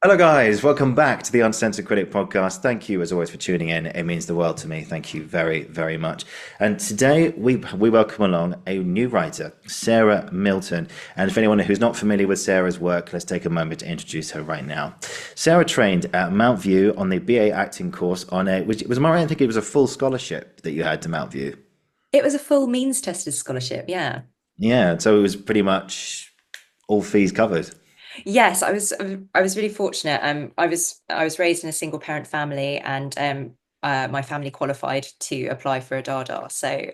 Hello, guys. Welcome back to the Uncensored Critic podcast. Thank you, as always, for tuning in. It means the world to me. Thank you very, very much. And today we welcome along a new writer, Sarah Milton. And for anyone who's not familiar with Sarah's work, let's take a moment to introduce her right now. Sarah trained at Mountview on the BA acting course on which was am I right? I think it was a full scholarship that you had to Mountview. It was a full means tested scholarship, yeah. Yeah, so it was pretty much all fees covered. Yes, I was really fortunate. I was raised in a single parent family, and my family qualified to apply for a DADA. So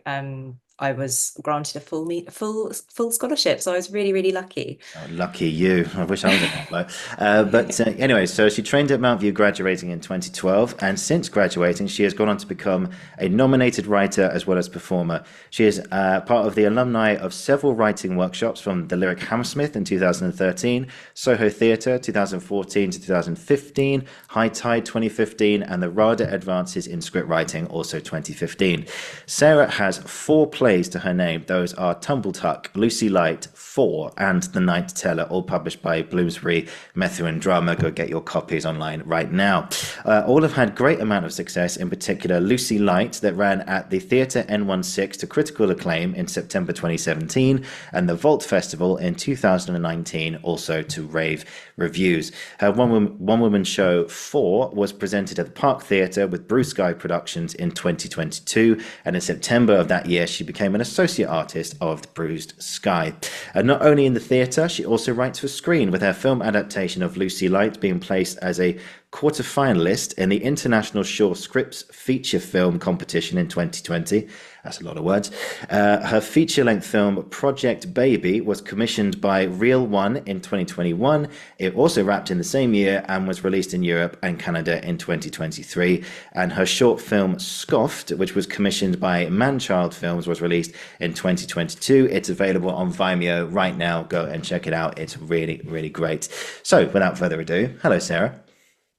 I was granted a full scholarship. So I was really, really lucky. Oh, lucky you. I wish I was in that boat. But anyway, so she trained at Mountview, graduating in 2012. And since graduating, she has gone on to become a nominated writer as well as performer. She is part of the alumni of several writing workshops from the Lyric Hammersmith in 2013, Soho Theatre 2014 to 2015, High Tide 2015, and the RADA Advances in Script Writing, also 2015. Sarah has four plays to her name. Those are Tumble Tuck, Lucy Light, Four, and The Night Tella, all published by Bloomsbury Methuen Drama. Go get your copies online right now. All have had great amount of success, in particular Lucy Light, that ran at the Theatre N16 to critical acclaim in September 2017, and the Vault Festival in 2019, also to rave reviews. Her one-woman show, Four, was presented at the Park Theatre with Bruised Sky Productions in 2022, and in September of that year, she became an associate artist of the Bruised Sky. Not only in the theatre, she also writes for screen, with her film adaptation of Lucy Light being placed as a quarter-finalist in the International Short Scripts Feature Film Competition in 2020. That's a lot of words. Her feature-length film Project Baby was commissioned by Reel One in 2021. It also wrapped in the same year and was released in Europe and Canada in 2023. And her short film Scoffed, which was commissioned by ManChild Films, was released in 2022. It's available on Vimeo right now. Go and check it out. It's really, really great. So, without further ado, hello, Sarah.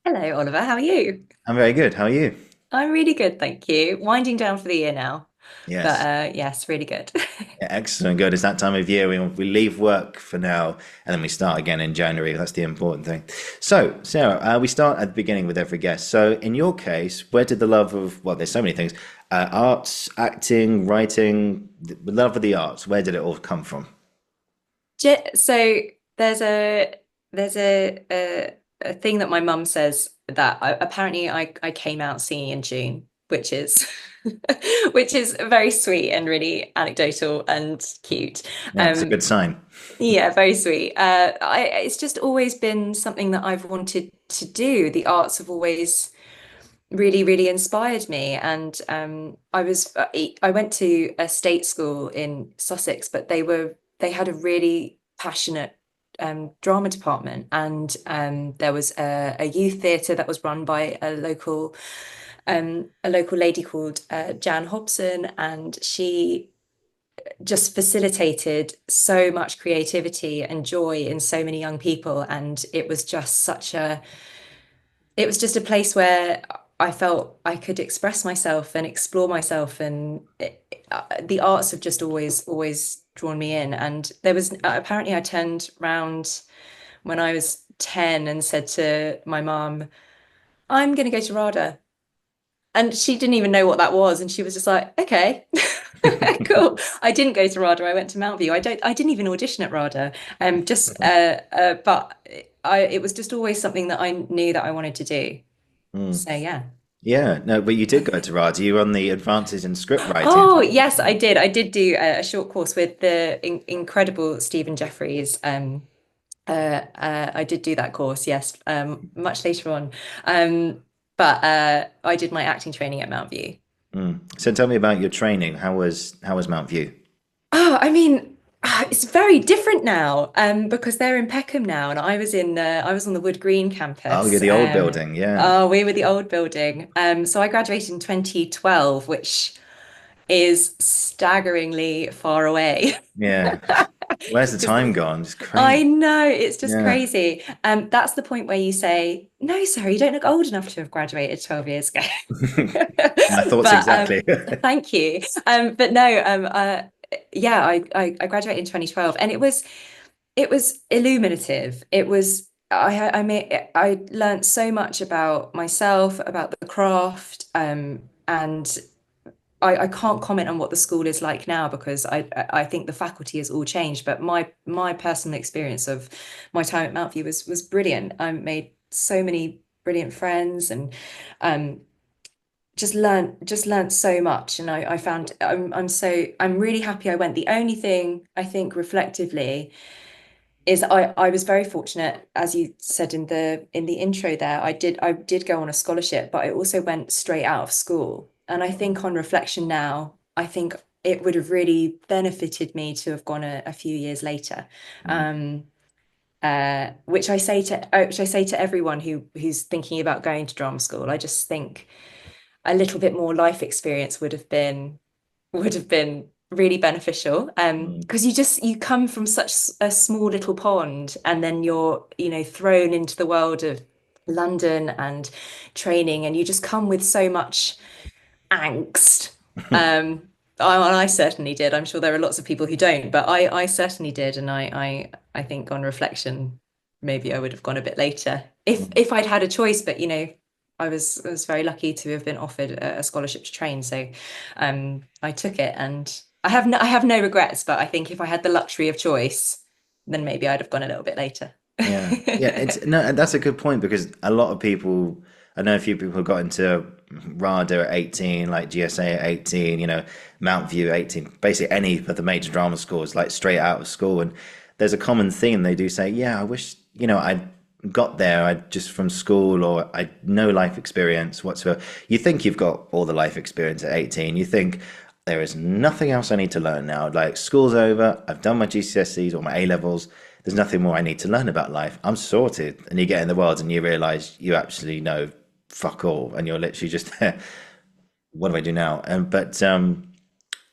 Hello, Oliver. How are you? I'm very good. How are you? I'm really good, thank you. Winding down for the year now, but Yes. yes, really good. Yeah, excellent. Good. It's that time of year. We leave work for now and then we start again in January. That's the important thing. So, Sarah, we start at the beginning with every guest. So, in your case, where did the love of, well, there's so many things, arts, acting, writing, the love of the arts, where did it all come from? So there's a thing that my mum says that apparently I came out singing in June, which is which is very sweet and really anecdotal and cute. Yeah, it's a Um, good sign. yeah, very sweet. It's just always been something that I've wanted to do. The arts have always really, really inspired me. And I went to a state school in Sussex, but they had a really passionate drama department, and there was a youth theatre that was run by a local lady called Jan Hobson, and she just facilitated so much creativity and joy in so many young people. And it was just a place where I felt I could express myself and explore myself, and the arts have just always drawn me in. And there was apparently I turned round when I was 10 and said to my mum, I'm going to go to RADA. And she didn't even know what that was. And she was just like, okay, cool. I didn't go to RADA. I went to Mountview. I didn't even audition at RADA. But it was just always something that I knew that I wanted to do. Mm. So yeah. Yeah, no, but you did go to RADA. You were on the advances in script writing. Oh yes, I did. I did do a short course with the incredible Stephen Jeffries. I did do that course, yes, much later on. But I did my acting training at Mountview. Mm. So tell me about your training. How was Mount View? Oh, I mean, it's very different now, because they're in Peckham now, and I was on the Wood Green Oh, you're campus. the old building, yeah. Oh, we were the old building. So I graduated in 2012, which is staggeringly far away. Yeah. Where's the Just time gone? It's I crazy. know, it's just Yeah. crazy. That's the point where you say, no, sorry, you don't look old enough to have graduated 12 years ago. My thoughts But exactly. thank you. But no, yeah, I graduated in 2012, and it was illuminative. It was I learned so much about myself, about the craft, and I can't comment on what the school is like now because I think the faculty has all changed. But my personal experience of my time at Mountview was brilliant. I made so many brilliant friends and um, just learned so much. And I found I'm really happy I went. The only thing I think reflectively is I was very fortunate, as you said in the intro there. I did go on a scholarship, but I also went straight out of school. And I think on reflection now, I think it would have really benefited me to have gone a few years later. Mm, Um, which I say to everyone who's thinking about going to drama school. I just think a little bit more life experience would have been really beneficial, mm, because you come from such a small little pond, and then you're thrown into the world of London and training, and you just come with so much angst. I certainly did. I'm sure there are lots of people who don't, but I certainly did. And I think on reflection, maybe I would have gone a bit later if I'd had a choice. But I was very lucky to have been offered a scholarship to train, so I took it, and I have no regrets. But I think if I had the luxury of choice, then maybe I'd have gone a little bit later. yeah, yeah. It's no, and that's a good point because a lot of people, I know a few people who got into RADA at 18, like GSA at 18, Mountview at 18, basically any of the major drama schools, like straight out of school. And there's a common theme. They do say, yeah, I wish, I got there, I just from school or I no life experience whatsoever. You think you've got all the life experience at 18. You think there is nothing else I need to learn now. Like school's over, I've done my GCSEs or my A levels. There's nothing more I need to learn about life. I'm sorted. And you get in the world and you realize you actually know fuck all, and you're literally just there. What do I do now?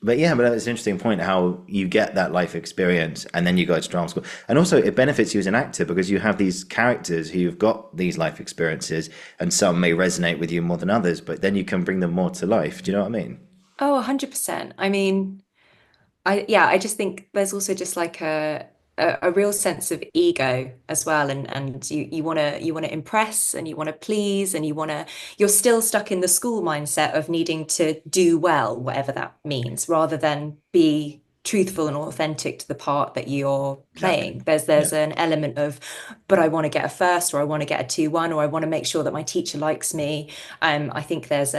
But yeah, but it's an interesting point how you get that life experience and then you go to drama school. And also it benefits you as an actor because you have these characters who've got these life experiences and some may resonate with you more than others, but then you can bring them more to life. Do you know what I mean? Oh, 100%. I mean, I just think there's also just like a real sense of ego as well, and you want to impress, and you want to please, and you're still stuck in the school mindset of needing to do well, whatever that means, rather than be truthful and authentic to the part that you're Exactly. playing. There's Yeah. there's an element of, but I want to get a first, or I want to get a 2-1, or I want to make sure that my teacher likes me. I think there's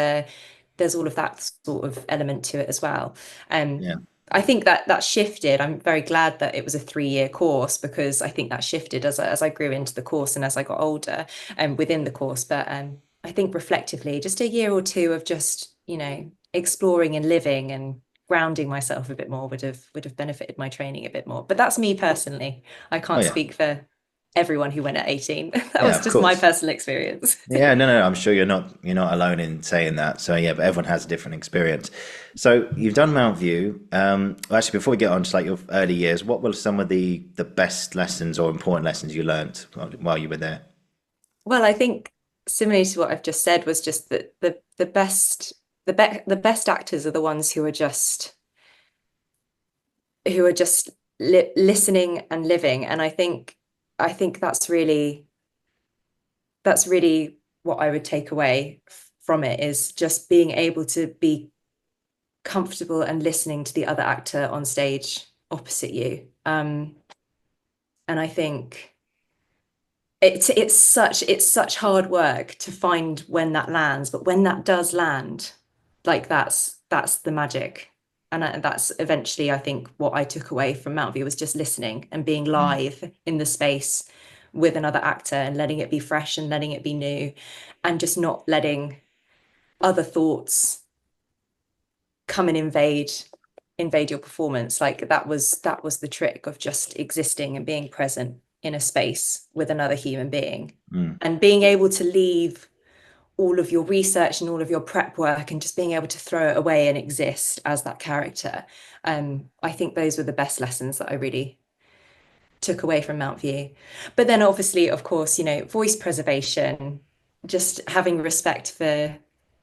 all of that sort of element to it as well. Um, Yeah. I think that shifted. I'm very glad that it was a 3-year course, because I think that shifted as I grew into the course and as I got older and within the course. But I think reflectively, just a year or two of just, exploring and living and grounding myself a bit more would have benefited my training a bit more. But that's me personally. I Oh can't yeah. speak for everyone who went at 18. That Yeah, was of just my course. personal experience. Yeah, no, no, I'm sure you're not alone in saying that. So yeah, but everyone has a different experience. So you've done Mount View. Well, actually, before we get on to like your early years, what were some of the best lessons or important lessons you learned while you were there? Well, I think similarly to what I've just said, was just that the best actors are the ones who are just listening and living. And I think that's really what I would take away from it, is just being able to be comfortable and listening to the other actor on stage opposite you. And I think it's such hard work to find when that lands, but when that does land, like that's the magic. And that's eventually, I think, what I took away from Mountview, was just listening and being Mm, live in the space with another actor, and letting it be fresh and letting it be new, and just not letting other thoughts come and invade your performance. Like that was the trick of just existing and being present in a space with another human being, mm, and being able to leave all of your research and all of your prep work, and just being able to throw it away and exist as that character. I think those were the best lessons that I really took away from Mountview. But then obviously, of course, voice preservation, just having respect for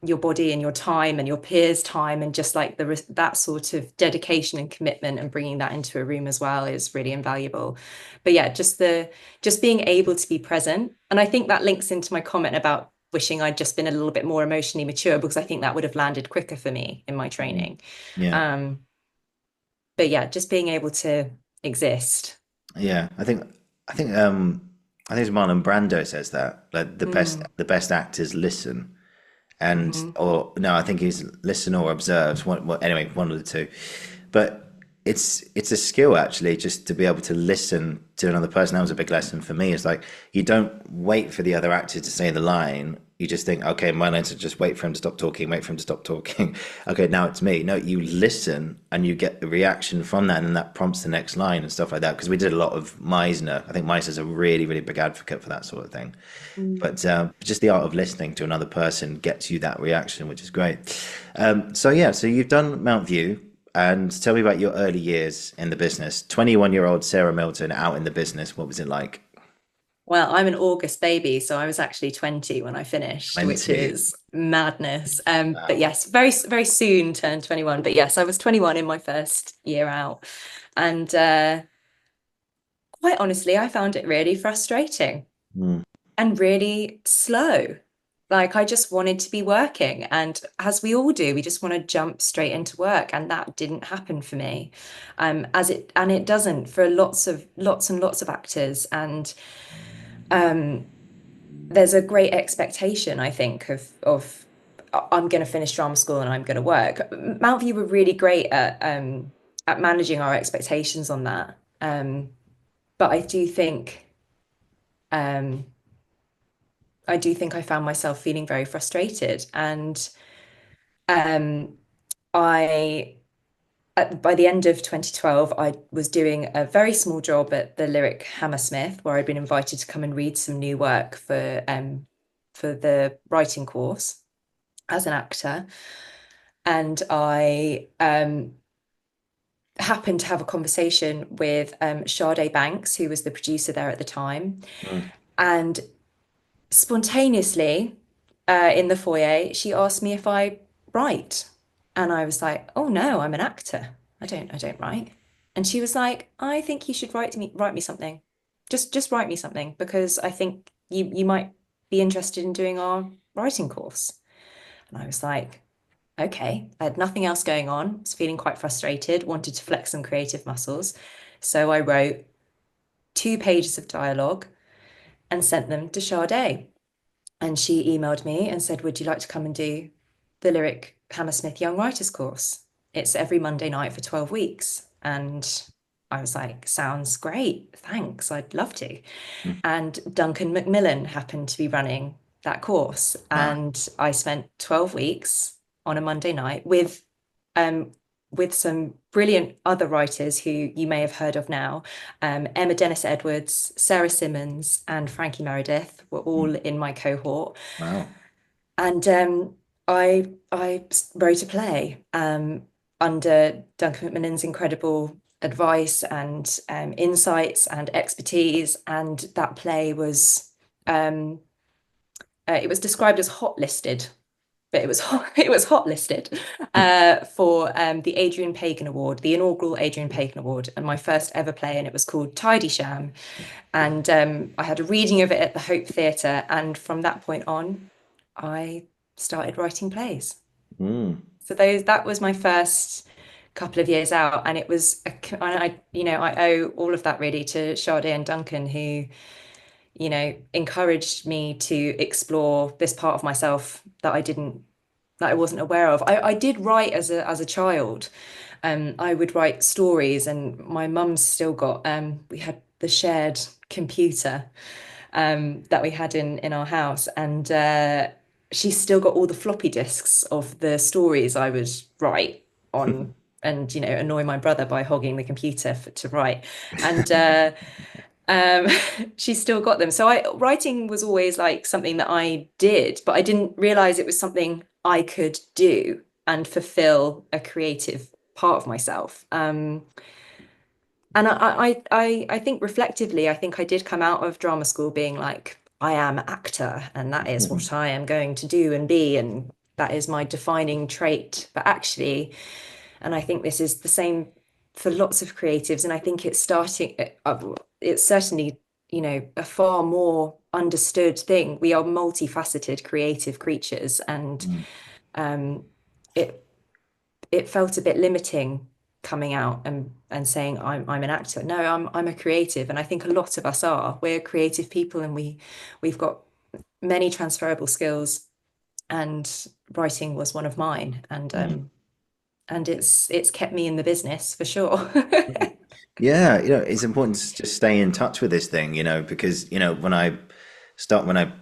your body and your time and your peers' time, and just like that sort of dedication and commitment and bringing that into a room as well is really invaluable. But yeah, just being able to be present. And I think that links into my comment about wishing I'd just been a little bit more emotionally mature, because I think that would have landed quicker for me in my Mm. training. Yeah. Um, but yeah, just being able to exist. Yeah. I think it's Marlon Brando says that. Like Mm, the best actors listen. And hmm or no, I think he's listen or observes. Anyway, one of the two. But it's a skill actually, just to be able to listen to another person. That was a big lesson for me. It's like you don't wait for the other actor to say the line. You just think, okay, my line to just wait for him to stop talking, wait for him to stop talking. Okay, now it's me. No, you listen and you get the reaction from that, and then that prompts the next line and stuff like that. Because we did a lot of Meisner. I think Meisner's a really, really big advocate for that sort of thing. But just the art of listening to another person gets you that reaction, which is great. So yeah, so you've done Mountview, and tell me about your early years in the business. 21-year-old Sarah Milton out in the business. What was it like? Well, I'm an August baby, so I was actually 20 when I finished, which 20. is madness. But Wow. yes, very, very soon turned 21. But yes, I was 21 in my first year out. And quite honestly, I found it really frustrating Mm, and really slow. Like I just wanted to be working. And as we all do, we just want to jump straight into work. And that didn't happen for me. And it doesn't for lots and lots of actors. And um there's a great expectation, I think, of I'm going to finish drama school and I'm going to work. Mountview were really great at managing our expectations on that. But um, I do think I found myself feeling very frustrated, and um, I by the end of 2012, I was doing a very small job at the Lyric Hammersmith, where I'd been invited to come and read some new work for the writing course as an actor. And I happened to have a conversation with Sade Banks, who was the producer there at the time. mm, And spontaneously, in the foyer, she asked me if I write. And I was like, oh no, I'm an actor. I don't write. And she was like, I think you should write me something. Just write me something, because I think you might be interested in doing our writing course. And I was like, okay. I had nothing else going on, was feeling quite frustrated, wanted to flex some creative muscles. So I wrote 2 pages of dialogue and sent them to Sade. And she emailed me and said, would you like to come and do the Lyric Hammersmith Young Writers course? It's every Monday night for 12 weeks. And I was like, sounds great. Thanks. I'd love to. mm. And Duncan Macmillan happened to be running that course. Wow. And I spent 12 weeks on a Monday night with some brilliant other writers who you may have heard of now. Emma Dennis Edwards, Sarah Simmons, and Frankie Meredith were Mm, all in my cohort. wow. And I wrote a play under Duncan Macmillan's incredible advice and insights and expertise. And that play was it was described as hot listed, but it was hot listed for the Adrian Pagan Award, the inaugural Adrian Pagan Award, and my first ever play, and it was called Tidy Sham. And I had a reading of it at the Hope Theatre, and from that point on, I started writing plays. Mm, So that was my first couple of years out, and it was I owe all of that really to Sade and Duncan, who encouraged me to explore this part of myself that I wasn't aware of. I did write as a child. I would write stories, and my mum's still got we had the shared computer that we had in our house, and she's still got all the floppy disks of the stories I would write on, and annoy my brother by hogging the computer to write. And um, she's still got them. So writing was always like something that I did, but I didn't realize it was something I could do and fulfill a creative part of myself. And I think reflectively, I think I did come out of drama school being like, I am actor, and that is what I am going to do and be. And that is my defining trait. But actually, and I think this is the same for lots of creatives, and I think it's certainly, you know, a far more understood thing. We are multifaceted creative creatures, and Mm. um, it it felt a bit limiting coming out and saying I'm an actor. No, I'm a creative, and I think a lot of us are. We're creative people, and we've got many transferable skills, and writing was one of mine, Mm. and it's kept me in the business for sure. Yeah, you know, it's important to just stay in touch with this thing, you know, because, you know, when I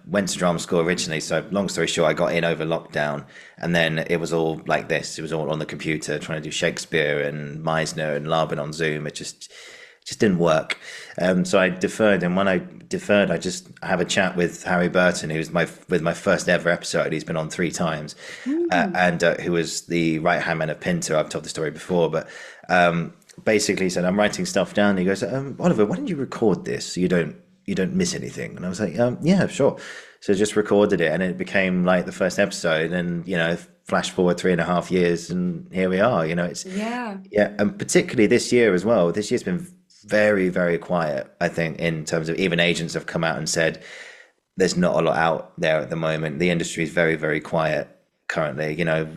went to drama school originally, so long story short, I got in over lockdown, and then it was all like this. It was all on the computer, trying to do Shakespeare and Meisner and Laban on Zoom. It just didn't work. So I deferred, and when I deferred, I just have a chat with Harry Burton, who's with my first ever episode. He's been on 3 times, and who was the right hand man of Pinter. I've told the story before, but basically said, I'm writing stuff down. He goes, Oliver, why don't you record this so you don't miss anything? And I was like, yeah, sure. So just recorded it, and it became like the first episode. And you know, flash forward 3.5 years, and here we are. You know, it's Yeah. yeah, and particularly this year as well. This year's been very, very quiet. I think in terms of even agents have come out and said there's not a lot out there at the moment. The industry is very, very quiet currently. You know,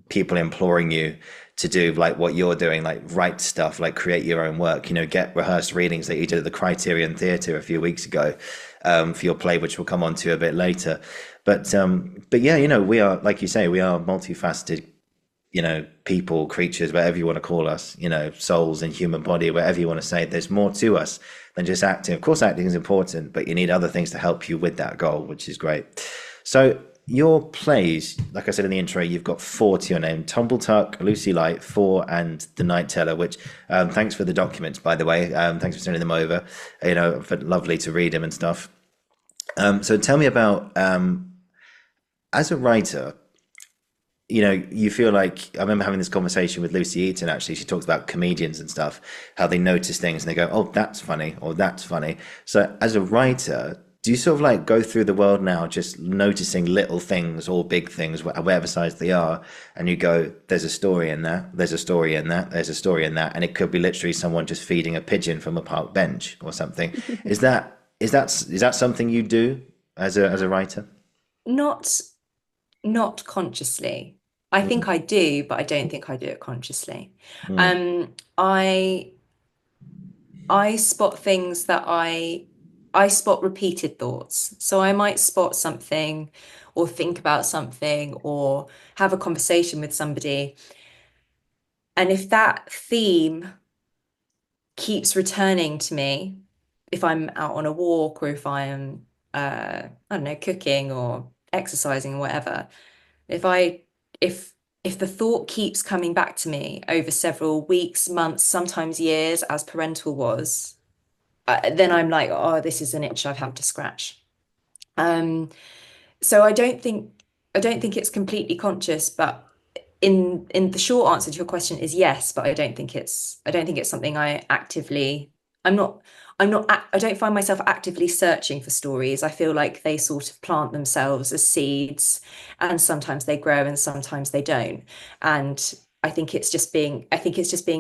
people imploring you to do like what you're doing, like write stuff, like create your own work, you know, get rehearsed readings that you did at the Criterion Theatre a few weeks ago, for your play, which we'll come on to a bit later. But yeah, you know, we are, like you say, we are multifaceted, you know, people, creatures, whatever you want to call us, you know, souls in human body, whatever you want to say. There's more to us than just acting. Of course, acting is important, but you need other things to help you with that goal, which is great. So your plays, like I said in the intro, you've got 4 to your name: Tumble Tuck, Lucy Light, 4, and The Night Tella. Which, thanks for the documents, by the way. Thanks for sending them over. You know, for lovely to read them and stuff. So tell me about, as a writer, you know, you feel like, I remember having this conversation with Lucy Eaton, actually. She talks about comedians and stuff, how they notice things and they go, oh, that's funny, or that's funny. So as a writer, do you sort of like go through the world now just noticing little things or big things, whatever size they are, and you go, there's a story in that, there's a story in that, there's a story in that, and it could be literally someone just feeding a pigeon from a park bench or something. Is that something you do as a writer? Not not consciously. I Mm, think I do, but I don't think I do it consciously. mm, Um, I I spot things that I spot repeated thoughts. So I might spot something or think about something or have a conversation with somebody. And if that theme keeps returning to me, if I'm out on a walk or if I am I don't know, cooking or exercising or whatever, if I if if the thought keeps coming back to me over several weeks, months, sometimes years, as parental was, then I'm like, oh, this is an itch I've had to scratch. Um, so I don't think it's completely conscious, but in the short answer to your question is yes, but I don't think it's something I actively I'm not I don't find myself actively searching for stories. I feel like they sort of plant themselves as seeds, and sometimes they grow and sometimes they don't. And I think it's just being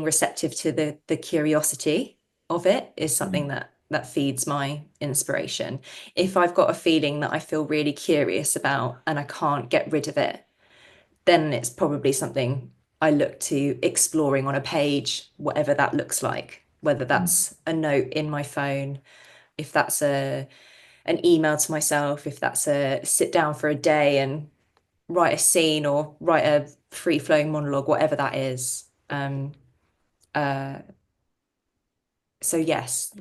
receptive to the curiosity of it is something mm, that feeds my inspiration. If I've got a feeling that I feel really curious about and I can't get rid of it, then it's probably something I look to exploring on a page, whatever that looks like, whether mm, that's a note in my phone, if that's a an email to myself, if that's a sit down for a day and write a scene or write a free flowing monologue, whatever that is. Uh, so yes,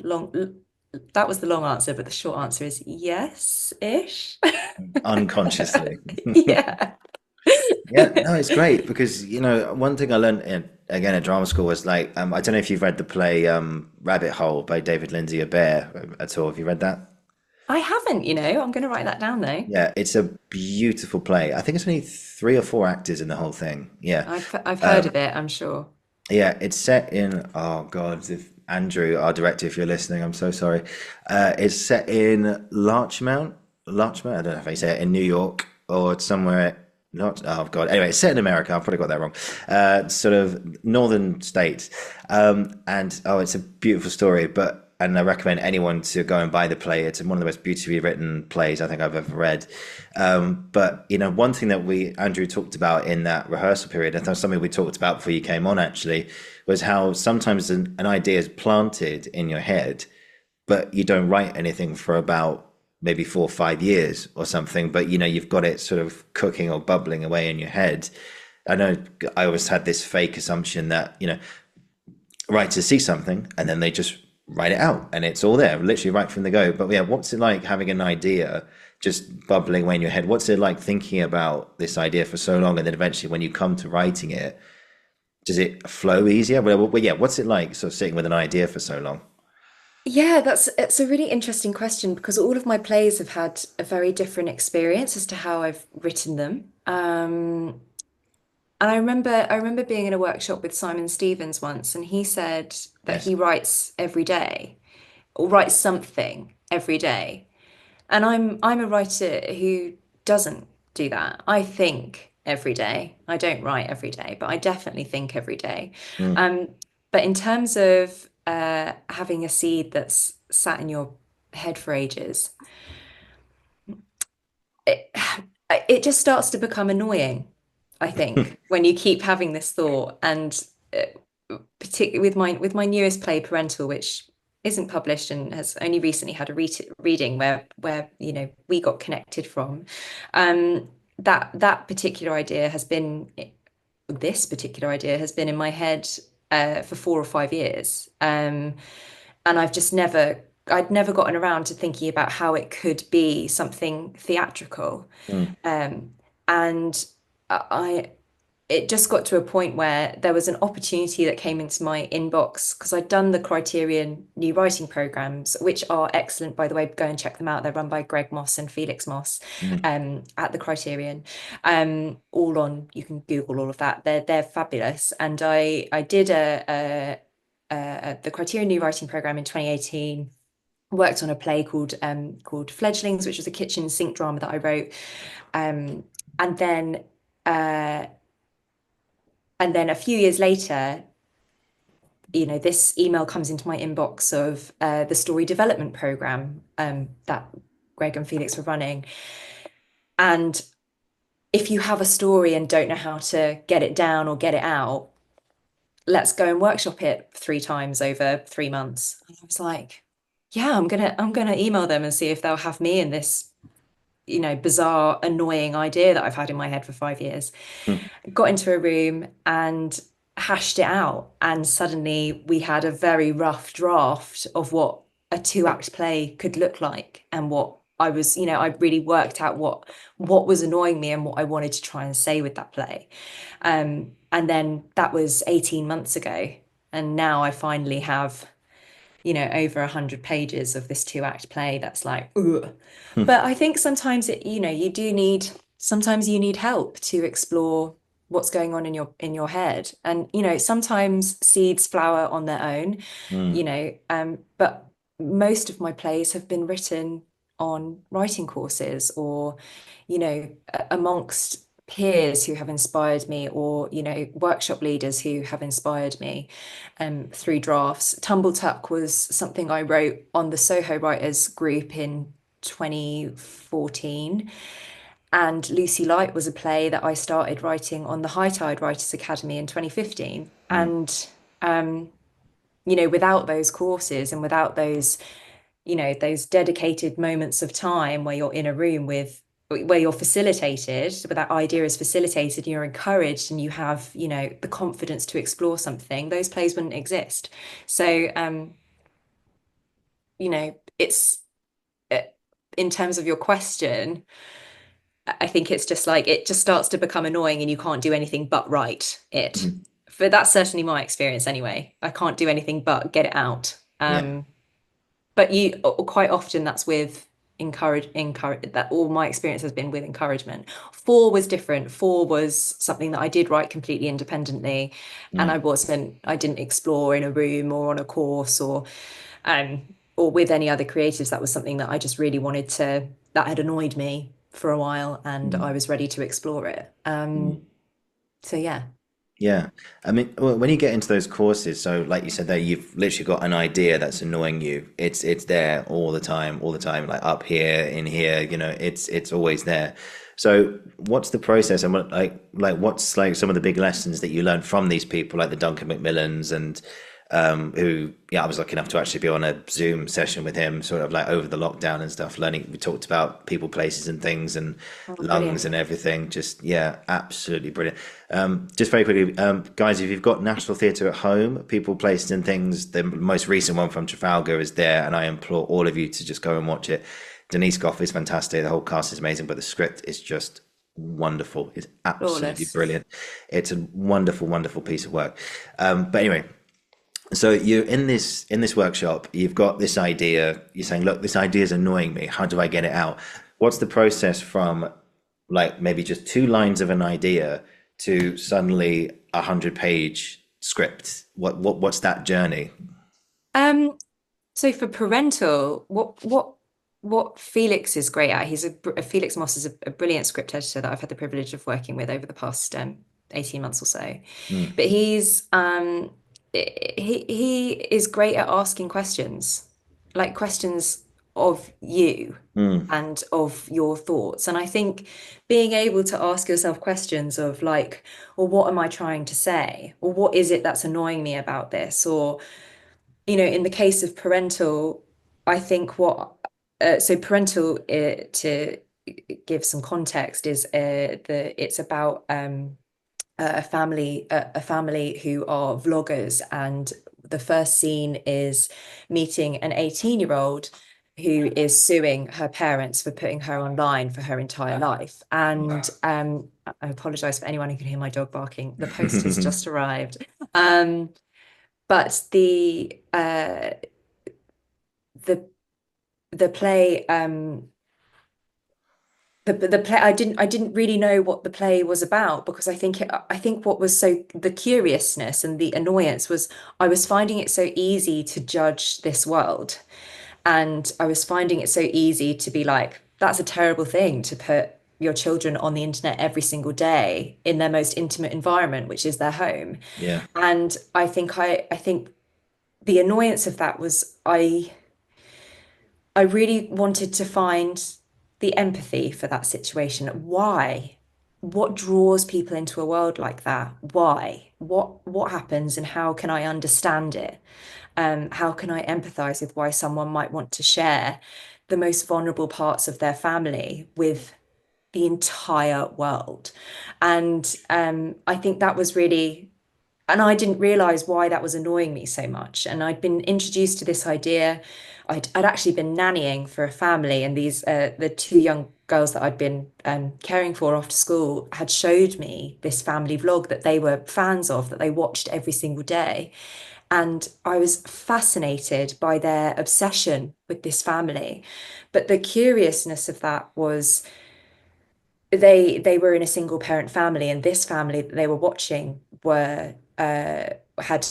that was the long answer, but the short answer is yes-ish. unconsciously. Yeah. Yeah, no, it's great because you know one thing I learned again at drama school was like I don't know if you've read the play Rabbit Hole by David Lindsay Abaire at all. Have you read that? I haven't, you know. I'm going to write that down though. Yeah, it's a beautiful play. I think it's only 3 or 4 actors in the whole thing. Yeah, I've heard of it, I'm sure. yeah, it's set in, oh God, if Andrew, our director, if you're listening, I'm so sorry. It's set in Larchmont, I don't know if I say it, in New York or somewhere. not oh god. Anyway, it's set in America. I've probably got that wrong. Sort of northern states, and oh, it's a beautiful story. But and I recommend anyone to go and buy the play. It's one of the most beautifully written plays I think I've ever read. But you know, one thing that we Andrew talked about in that rehearsal period, and that's something we talked about before you came on actually, was how sometimes an idea is planted in your head, but you don't write anything for about maybe 4 or 5 years or something, but you know, you've got it sort of cooking or bubbling away in your head. I know I always had this fake assumption that, you know, writers see something and then they just write it out and it's all there, literally right from the go. But yeah, what's it like having an idea just bubbling away in your head? What's it like thinking about this idea for so long and then eventually when you come to writing it, does it flow easier? Well, yeah, what's it like sort of sitting with an idea for so long? Yeah, it's a really interesting question because all of my plays have had a very different experience as to how I've written them. And I remember being in a workshop with Simon Stevens once, and he said that Yes. he writes every day or writes something every day. And I'm a writer who doesn't do that. I think every day. I don't write every day, but I definitely think every day. Mm. Um, but in terms of having a seed that's sat in your head for ages, it, it just starts to become annoying, I think, when you keep having this thought. And particularly with my newest play, Parental, which isn't published and has only recently had a reading where you know we got connected from. That particular idea has been this particular idea has been in my head for 4 or 5 years, and I'd never gotten around to thinking about how it could be something theatrical. Mm. And I it just got to a point where there was an opportunity that came into my inbox because I'd done the Criterion new writing programs, which are excellent, by the way. Go and check them out. They're run by Greg Moss and Felix Moss, Mm. at the Criterion. All on, you can Google all of that. They're fabulous. And I did the Criterion new writing program in 2018. Worked on a play called Fledglings, which was a kitchen sink drama that I wrote. And then uh, and then a few years later, you know, this email comes into my inbox of the story development program that Greg and Felix were running. And if you have a story and don't know how to get it down or get it out, let's go and workshop it 3 times over 3 months. And I was like, yeah, I'm gonna email them and see if they'll have me in this, you know, bizarre, annoying idea that I've had in my head for 5 years. Mm. Got into a room and hashed it out, and suddenly we had a very rough draft of what a 2 act play could look like, and what I was, you know, I really worked out what was annoying me and what I wanted to try and say with that play. And then that was 18 months ago, and now I finally have, you know, over 100 pages of this 2 act play that's like, ugh. Mm. But I think sometimes you know, sometimes you need help to explore what's going on in your head. And, you know, sometimes seeds flower on their own, you Mm. know, but most of my plays have been written on writing courses or, you know, amongst peers who have inspired me, or, you know, workshop leaders who have inspired me through drafts. Tumble Tuck was something I wrote on the Soho Writers group in 2014. And Lucy Light was a play that I started writing on the High Tide Writers Academy in 2015. Mm. And, you know, without those courses and without those, you know, those dedicated moments of time where you're in a room where you're facilitated, where that idea is facilitated, and you're encouraged and you have, you know, the confidence to explore something, those plays wouldn't exist. So, you know, it's uh, in terms of your question, I think it's just like it just starts to become annoying and you can't do anything but write it. Mm. But that's certainly my experience anyway. I can't do anything but get it out. Yeah. But you quite often that's with encourage that all my experience has been with encouragement. Four was different. Four was something that I did write completely independently, and Mm. I didn't explore in a room or on a course or with any other creatives. That was something that I just really wanted to, that had annoyed me for a while, and I Mm. was ready to explore it. Mm. So yeah. Yeah. I mean, when you get into those courses, so like you said there, you've literally got an idea that's annoying you. It's there all the time, like up here, in here, it's always there. So what's the process and what's like some of the big lessons that you learned from these people like the Duncan Macmillans and who, yeah, I was lucky enough to actually be on a Zoom session with him, sort of like over the lockdown and stuff, learning. We talked about people, places, and things, and Oh, lungs brilliant. and everything. Just, yeah, absolutely brilliant. Just very quickly, guys, if you've got National Theatre at home, people, places, and things, the most recent one from Trafalgar is there, and I implore all of you to just go and watch it. Denise Gough is fantastic. The whole cast is amazing, but the script is just wonderful. It's absolutely Flawless. brilliant. It's a wonderful, wonderful piece of work. But anyway, so you're in this workshop, you've got this idea, you're saying, look, this idea is annoying me. How do I get it out? What's the process from like maybe just two lines of an idea to suddenly 100-page script? What's that journey? Um, so for parental, what Felix is great at, Felix Moss is a brilliant script editor that I've had the privilege of working with over the past 18 months or so. Mm, But he is great at asking questions, like questions of you mm, and of your thoughts. And I think being able to ask yourself questions of like, well, what am I trying to say? Or what is it that's annoying me about this? Or, in the case of parental, I think so parental, to give some context, is it's about a family who are vloggers, and the first scene is meeting an 18-year-old who is suing her parents for putting her online for her entire life. And I apologize for anyone who can hear my dog barking. The post has just arrived. But the the play the play, I didn't really know what the play was about, because I think what was so the curiousness and the annoyance was I was finding it so easy to judge this world, and I was finding it so easy to be like, that's a terrible thing to put your children on the internet every single day in their most intimate environment, which is their home. yeah. And I think the annoyance of that was I really wanted to find the empathy for that situation. Why? What draws people into a world like that? Why? What happens, and how can I understand it? How can I empathize with why someone might want to share the most vulnerable parts of their family with the entire world? And I think that was really, and I didn't realize why that was annoying me so much. And I'd been introduced to this idea. I'd actually been nannying for a family, and the two young girls that I'd been caring for after school had showed me this family vlog that they were fans of, that they watched every single day. And I was fascinated by their obsession with this family. But the curiousness of that was they were in a single parent family, and this family that they were watching were had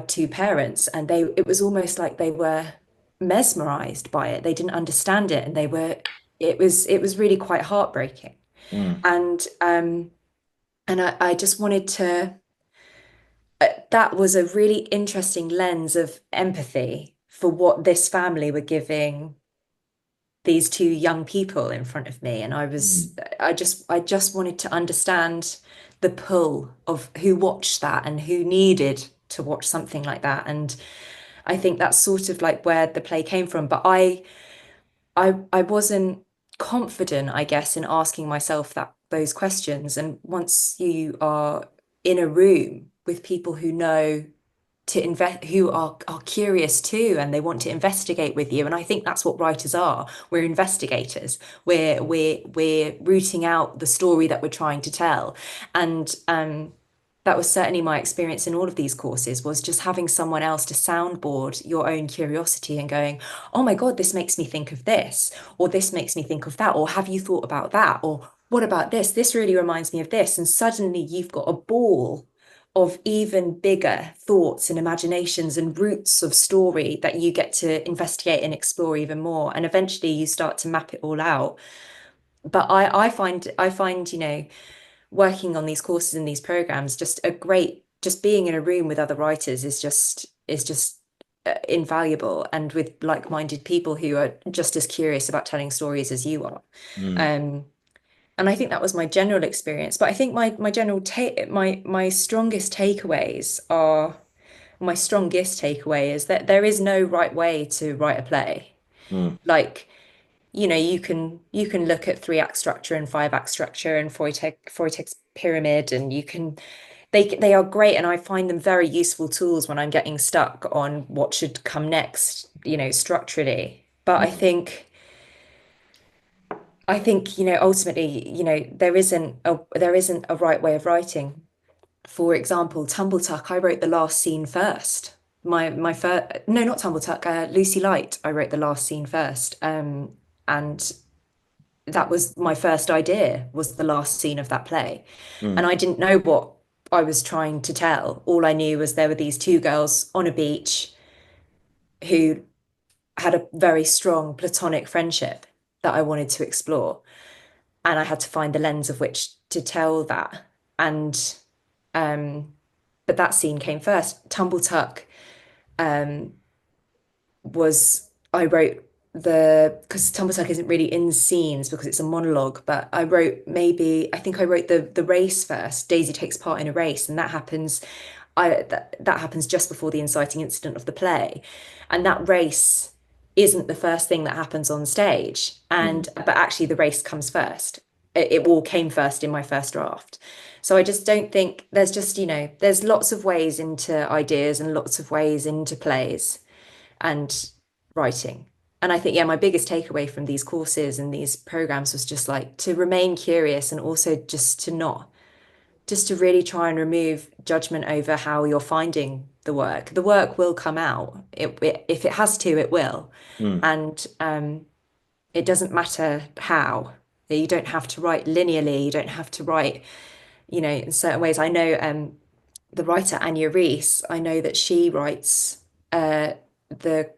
two parents, and it was almost like they were mesmerized by it. They didn't understand it, and it was really quite heartbreaking. Mm, And I just wanted to that was a really interesting lens of empathy for what this family were giving these two young people in front of me. And mm, I just wanted to understand the pull of who watched that and who needed to watch something like that. And I think that's sort of like where the play came from. But I wasn't confident, I guess, in asking myself those questions. And once you are in a room with people who know to invest, who are curious too, and they want to investigate with you. And I think that's what writers are. We're investigators. We're rooting out the story that we're trying to tell. And that was certainly my experience in all of these courses, was just having someone else to soundboard your own curiosity and going, oh my God, this makes me think of this, or this makes me think of that, or have you thought about that? Or what about this? This really reminds me of this. And suddenly you've got a ball of even bigger thoughts and imaginations and roots of story that you get to investigate and explore even more. And eventually you start to map it all out. but I find, working on these courses and these programs just a great, just being in a room with other writers is just invaluable, and with like-minded people who are just as curious about telling stories as you are. Mm, Um, and I think that was my general experience. But I think my general take my strongest takeaways are my strongest takeaway is that there is no right way to write a play. mm, Like, you can look at three-act structure and five-act structure and Freudig's pyramid, and they are great, and I find them very useful tools when I'm getting stuck on what should come next, structurally. But I mm, think I think, ultimately, there isn't a right way of writing. For example, Tumble Tuck, I wrote the last scene first. My first, no, not Tumble Tuck, Lucy Light, I wrote the last scene first. And that was my first idea, was the last scene of that play. And mm, I didn't know what I was trying to tell. All I knew was there were these two girls on a beach who had a very strong platonic friendship that I wanted to explore. And I had to find the lens of which to tell that. And but that scene came first. Tumble Tuck um, was I wrote the because Tumble Tuck isn't really in scenes because it's a monologue, but I think I wrote the race first. Daisy takes part in a race, and that happens just before the inciting incident of the play, and that race isn't the first thing that happens on stage, mm, but actually the race comes first. It all came first in my first draft. So I just don't think there's lots of ways into ideas and lots of ways into plays and writing. And I think, yeah, my biggest takeaway from these courses and these programs was just like to remain curious, and also just to really try and remove judgment over how you're finding the work. The work will come out. If it has to, it will. mm, And it doesn't matter how. You don't have to write linearly. You don't have to write, in certain ways. I know the writer Anya Reese, I know that she writes the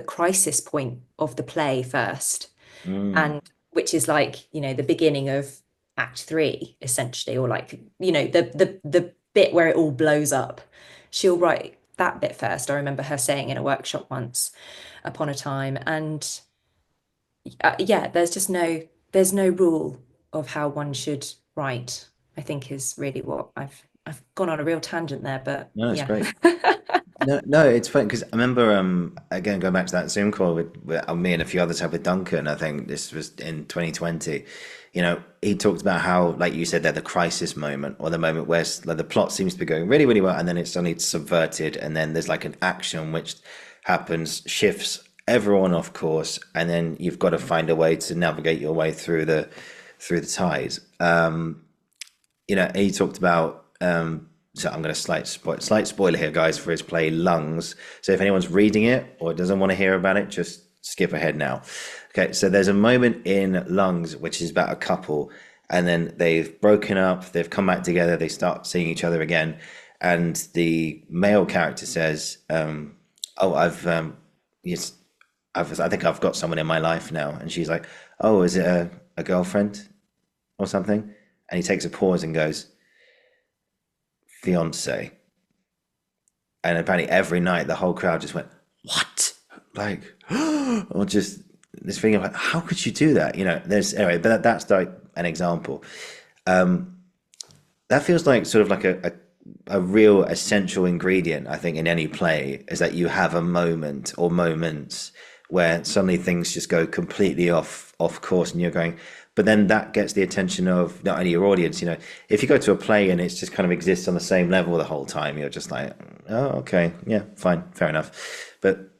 crisis point of the play first, mm, and which is like, the beginning of Act Three, essentially, or like, the bit where it all blows up. She'll write that bit first. I remember her saying in a workshop once upon a time. And yeah, there's no rule of how one should write, I think is really what I've gone on a real tangent there, but no, it's yeah. great. No, no, it's funny because I remember again going back to that Zoom call with me and a few others had with Duncan. I think this was in 2020. He talked about how, like you said, they're the crisis moment or the moment where like, the plot seems to be going really, really well, and then it's suddenly subverted, and then there's like an action which happens, shifts everyone off course, and then you've got to find a way to navigate your way through the ties. He talked about so I'm going to slight spoiler here, guys, for his play Lungs. So if anyone's reading it or doesn't want to hear about it, just skip ahead now. Okay, so there's a moment in Lungs which is about a couple, and then they've broken up, they've come back together, they start seeing each other again, and the male character says, "Oh, yes, I think I've got someone in my life now," and she's like, "Oh, is it a girlfriend or something?" And he takes a pause and goes, "Fiance." And apparently every night the whole crowd just went, "What?" Like, or just this thing of like, how could you do that? There's anyway, but that's like an example. That feels like sort of like a real essential ingredient, I think, in any play, is that you have a moment or moments where suddenly things just go completely off course, and you're going, but then that gets the attention of not only your audience. If you go to a play and it just kind of exists on the same level the whole time, you're just like, oh, okay, yeah, fine, fair enough. But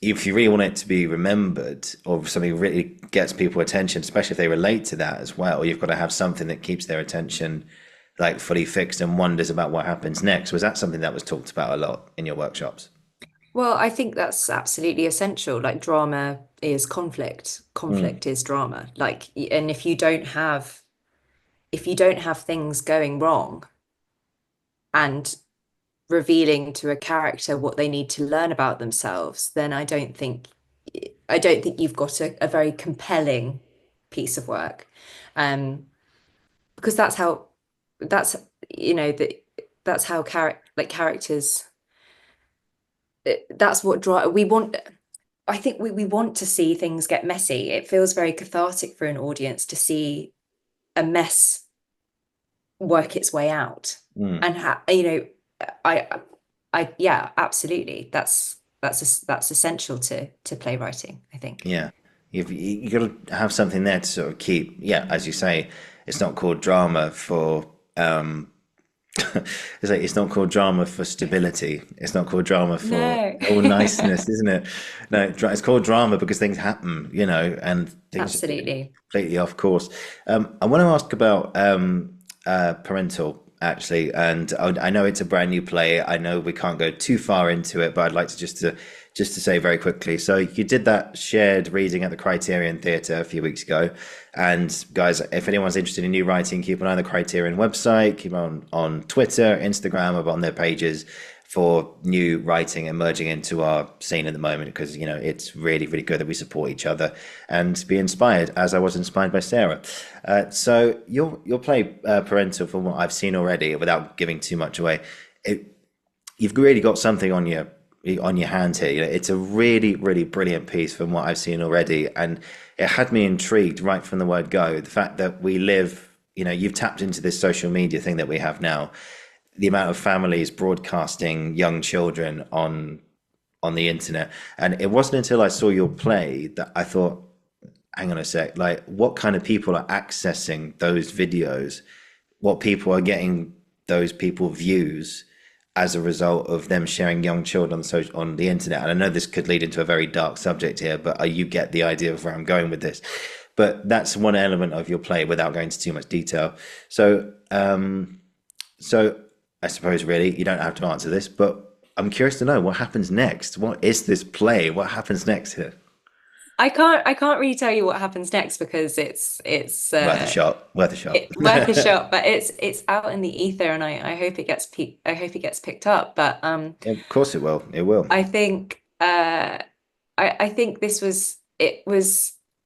if you really want it to be remembered, or something really gets people attention, especially if they relate to that as well, you've got to have something that keeps their attention like fully fixed and wonders about what happens next. Was that something that was talked about a lot in your workshops? Well, I think that's absolutely essential. Like, drama is conflict. Mm, Conflict is drama. Like, and if you don't have things going wrong and revealing to a character what they need to learn about themselves, then I don't think you've got a very compelling piece of work, because that's you know that that's how characters, that's what we want. I think we want to see things get messy. It feels very cathartic for an audience to see a mess work its way out. And yeah, absolutely, that's essential to playwriting, I think. Yeah, you got to have something there to sort of keep. Yeah, as you say, it's not called drama for it's not called drama for stability. It's not called drama for No. all niceness, isn't it? No, it's called drama because things happen, and things just get Absolutely. completely off course. I want to ask about parental actually, and I know it's a brand new play. I know we can't go too far into it, but I'd like to just to say very quickly. So you did that shared reading at the Criterion Theatre a few weeks ago. And guys, if anyone's interested in new writing, keep an eye on the Criterion website, keep on Twitter, Instagram, or on their pages for new writing emerging into our scene at the moment, because it's really, really good that we support each other and be inspired, as I was inspired by Sarah. So your play Parental, from what I've seen already, without giving too much away, you've really got something on your hands here. It's a really, really brilliant piece from what I've seen already, and it had me intrigued right from the word go. The fact that we live, you've tapped into this social media thing that we have now, the amount of families broadcasting young children on the internet. And it wasn't until I saw your play that I thought, hang on a sec, like, what kind of people are accessing those videos? What people are getting those people views as a result of them sharing young children on the internet? And I know this could lead into a very dark subject here, but you get the idea of where I'm going with this. But that's one element of your play, without going into too much detail. So I suppose really you don't have to answer this, but I'm curious to know what happens next. What is this play? What happens next here? I can't really tell you what happens next, because it's Worth a shot. Worth a shot. worth a shot, but it's out in the ether, and I hope it gets picked up. But Yeah, of course it will. It will. I think I think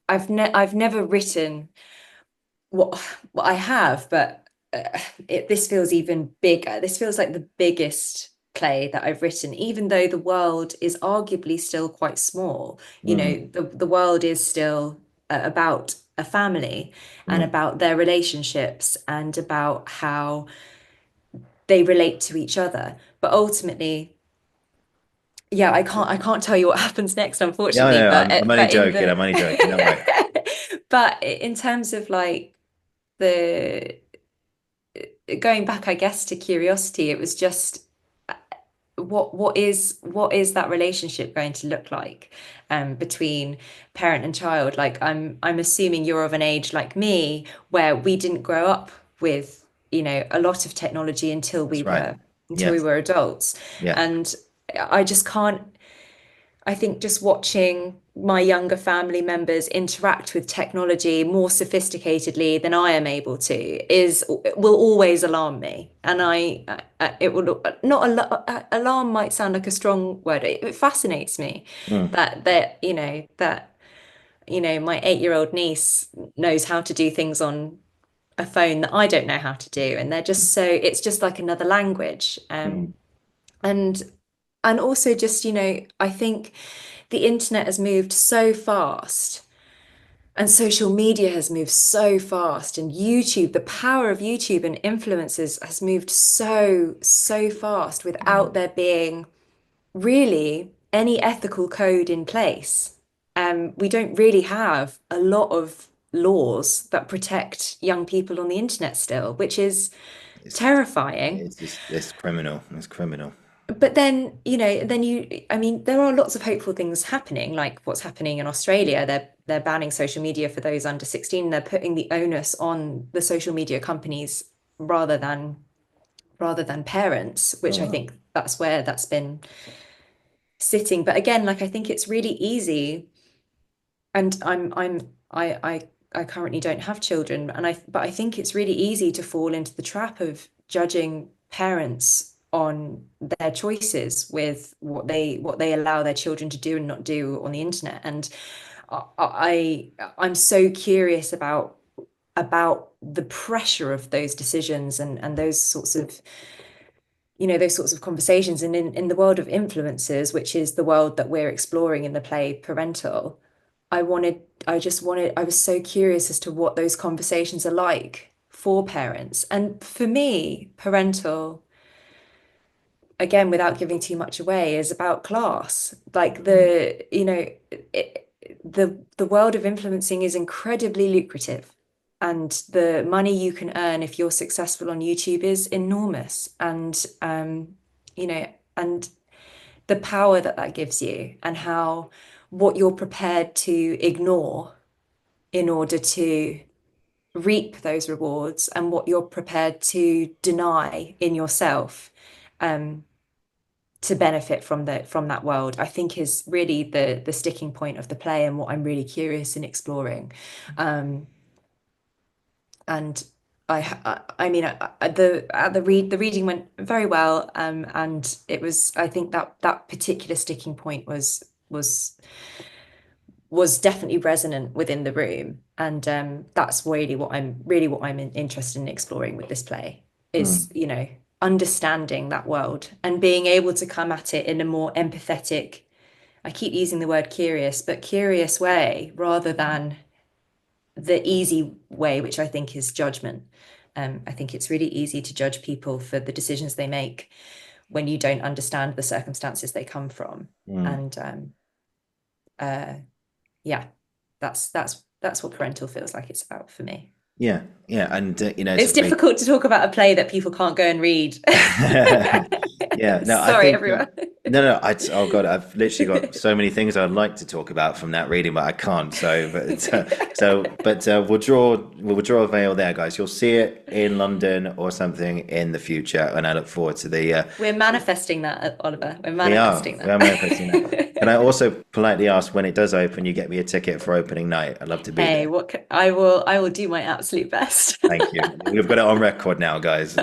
I've never written what I have, but this feels even bigger. This feels like the biggest play that I've written, even though the world is arguably still quite small. The world is still about a family and about their relationships and about how they relate to each other. But ultimately, yeah, I can't tell you what happens next, Yeah, unfortunately. no, I'm only But in joking. I'm only joking. Don't worry. but in terms of like the going back, I guess, to curiosity, it was just what is that relationship going to look like between parent and child? Like I'm assuming you're of an age like me where we didn't grow up with a lot of technology until we That's right. were Yes. adults. Yeah. And I just can't, I think just watching my younger family members interact with technology more sophisticatedly than I am able to will always alarm me. And it will not alarm might sound like a strong word. It fascinates me that my 8-year-old niece knows how to do things on a phone that I don't know how to do, and it's just like another language. And also just, I think the internet has moved so fast and social media has moved so fast, and YouTube, the power of YouTube and influencers has moved so fast without there being really any ethical code in place. We don't really have a lot of laws that protect young people on the internet still, which is It's terrifying. it's criminal. It's criminal. But then, I mean, there are lots of hopeful things happening, like what's happening in Australia. They're banning social media for those under 16. They're putting the onus on the social media companies rather than parents, which I think that's where that's been sitting. But again, like I think it's really easy, and I currently don't have children, but I think it's really easy to fall into the trap of judging parents on their choices with what they allow their children to do and not do on the internet. And I'm so curious about the pressure of those decisions and those sorts of, those sorts of conversations. And in the world of influencers, which is the world that we're exploring in the play Parental, I was so curious as to what those conversations are like for parents. And for me, Parental, again, without giving too much away, is about class. Like the world of influencing is incredibly lucrative, and the money you can earn if you're successful on YouTube is enormous. You know, and the power that that gives you, and how what you're prepared to ignore in order to reap those rewards, and what you're prepared to deny in yourself, to benefit from that world, I think is really the sticking point of the play, and what I'm really curious in exploring. And I mean, the reading went very well, and it was, I think that particular sticking point was definitely resonant within the room, and that's really what I'm interested in exploring with this play is, understanding that world and being able to come at it in a more empathetic, I keep using the word curious, but curious way, rather than the easy way, which I think is judgment. I think it's really easy to judge people for the decisions they make when you don't understand the circumstances they come from. And yeah, that's what Parental feels like it's about for me. Yeah, and it's difficult to talk about a play that people can't go and read. Yeah, no, sorry, I think, everyone. no, oh God, I've literally got so many things I'd like to talk about from that reading, but I can't. But we'll draw a veil there, guys. You'll see it in London or something in the future, and I look forward to the. We're manifesting that, Oliver. We are manifesting that. And I also politely ask, when it does open, you get me a ticket for opening night. I'd love to be there. I will do my absolute best. Thank you. We've got it on record now, guys.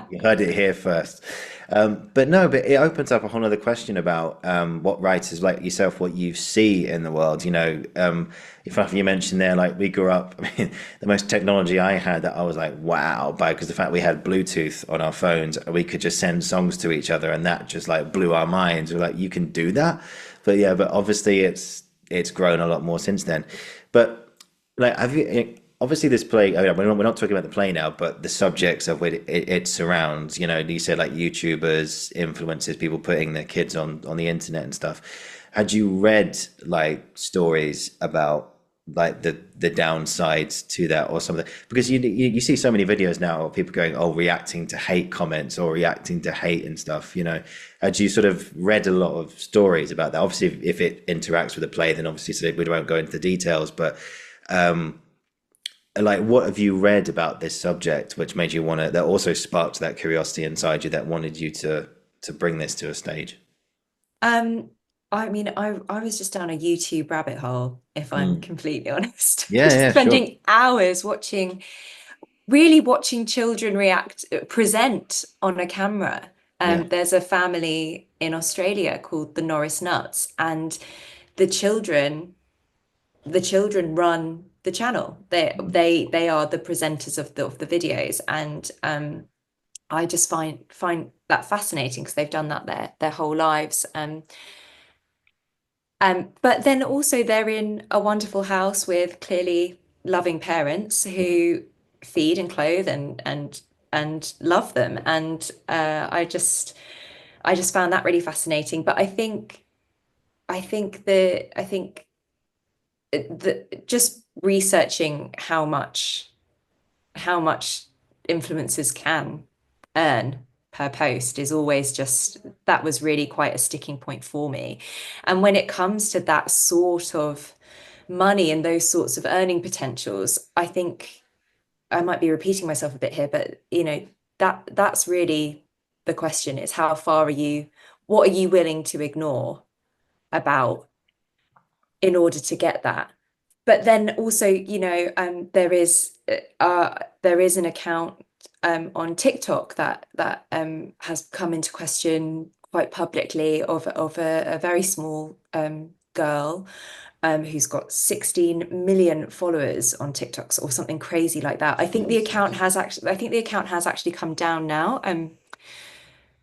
You heard it here first. But it opens up a whole other question about what writers like yourself, what you see in the world. If you mentioned there, like, we grew up, I mean, the most technology I had that I was like, wow, because the fact we had Bluetooth on our phones, we could just send songs to each other, and that just like blew our minds. We're like, you can do that? But obviously it's grown a lot more since then. But like, obviously this play, we're not talking about the play now, but the subjects of it surrounds, you said, like, YouTubers, influencers, people putting their kids on the internet and stuff. Had you read like stories about like the downsides to that, or something? Because you see so many videos now of people going, reacting to hate comments or reacting to hate and stuff. Had you sort of read a lot of stories about that? Obviously, if it interacts with the play, then obviously, so we won't go into the details, but like, what have you read about this subject which made you want to, that also sparked that curiosity inside you that wanted you to bring this to a stage? I mean, I was just down a YouTube rabbit hole, if I'm completely honest. Yeah, spending sure. hours watching children present on a camera. There's a family in Australia called the Norris Nuts, and the children run the channel. They are the presenters of the videos, and I just find that fascinating, because they've done that their whole lives. But then also they're in a wonderful house with clearly loving parents who feed and clothe and love them. And I just found that really fascinating. But I think just researching how much influencers can earn per post is always that was really quite a sticking point for me. And when it comes to that sort of money and those sorts of earning potentials, I think I might be repeating myself a bit here, but that's really the question, is what are you willing to ignore about in order to get that? But then also, there is an account on TikTok that has come into question quite publicly, of a very small girl who's got 16 million followers on TikTok or something crazy like that. I think the account has actually come down now.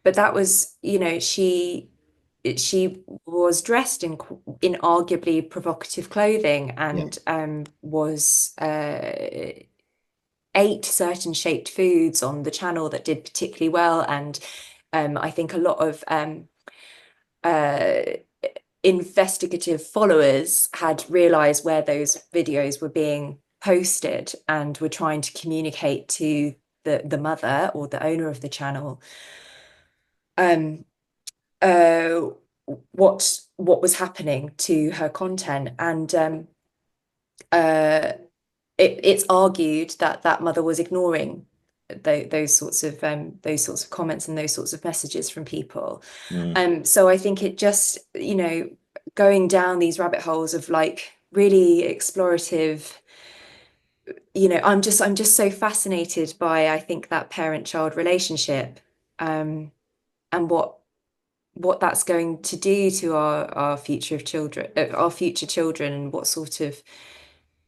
But that was, you know, she was dressed in arguably provocative clothing Yeah. and was ate certain shaped foods on the channel that did particularly well. And I think a lot of uh, investigative followers had realized where those videos were being posted and were trying to communicate to the mother or the owner of the channel um what was happening to her content. And it's argued that that mother was ignoring those sorts of comments and those sorts of messages from people. So I think it just, you know, going down these rabbit holes of like really explorative, you know, I'm just so fascinated by, I think, that parent-child relationship, and what that's going to do to our future children, and what sort of,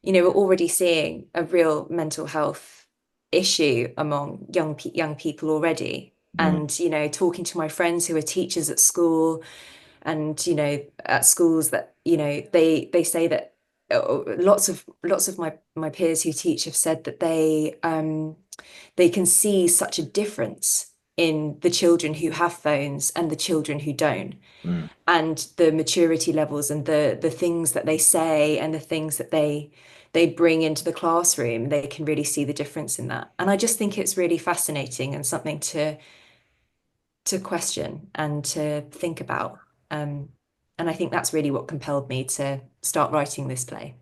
you know, we're already seeing a real mental health issue among young people already. And, you know, talking to my friends who are teachers at school, and, you know, at schools that, you know, they say that lots of my peers who teach have said that they can see such a difference in the children who have phones and the children who don't, and the maturity levels and the things that they say and the things that they bring into the classroom. They can really see the difference in that. And I just think it's really fascinating and something to question and to think about. And I think that's really what compelled me to start writing this play.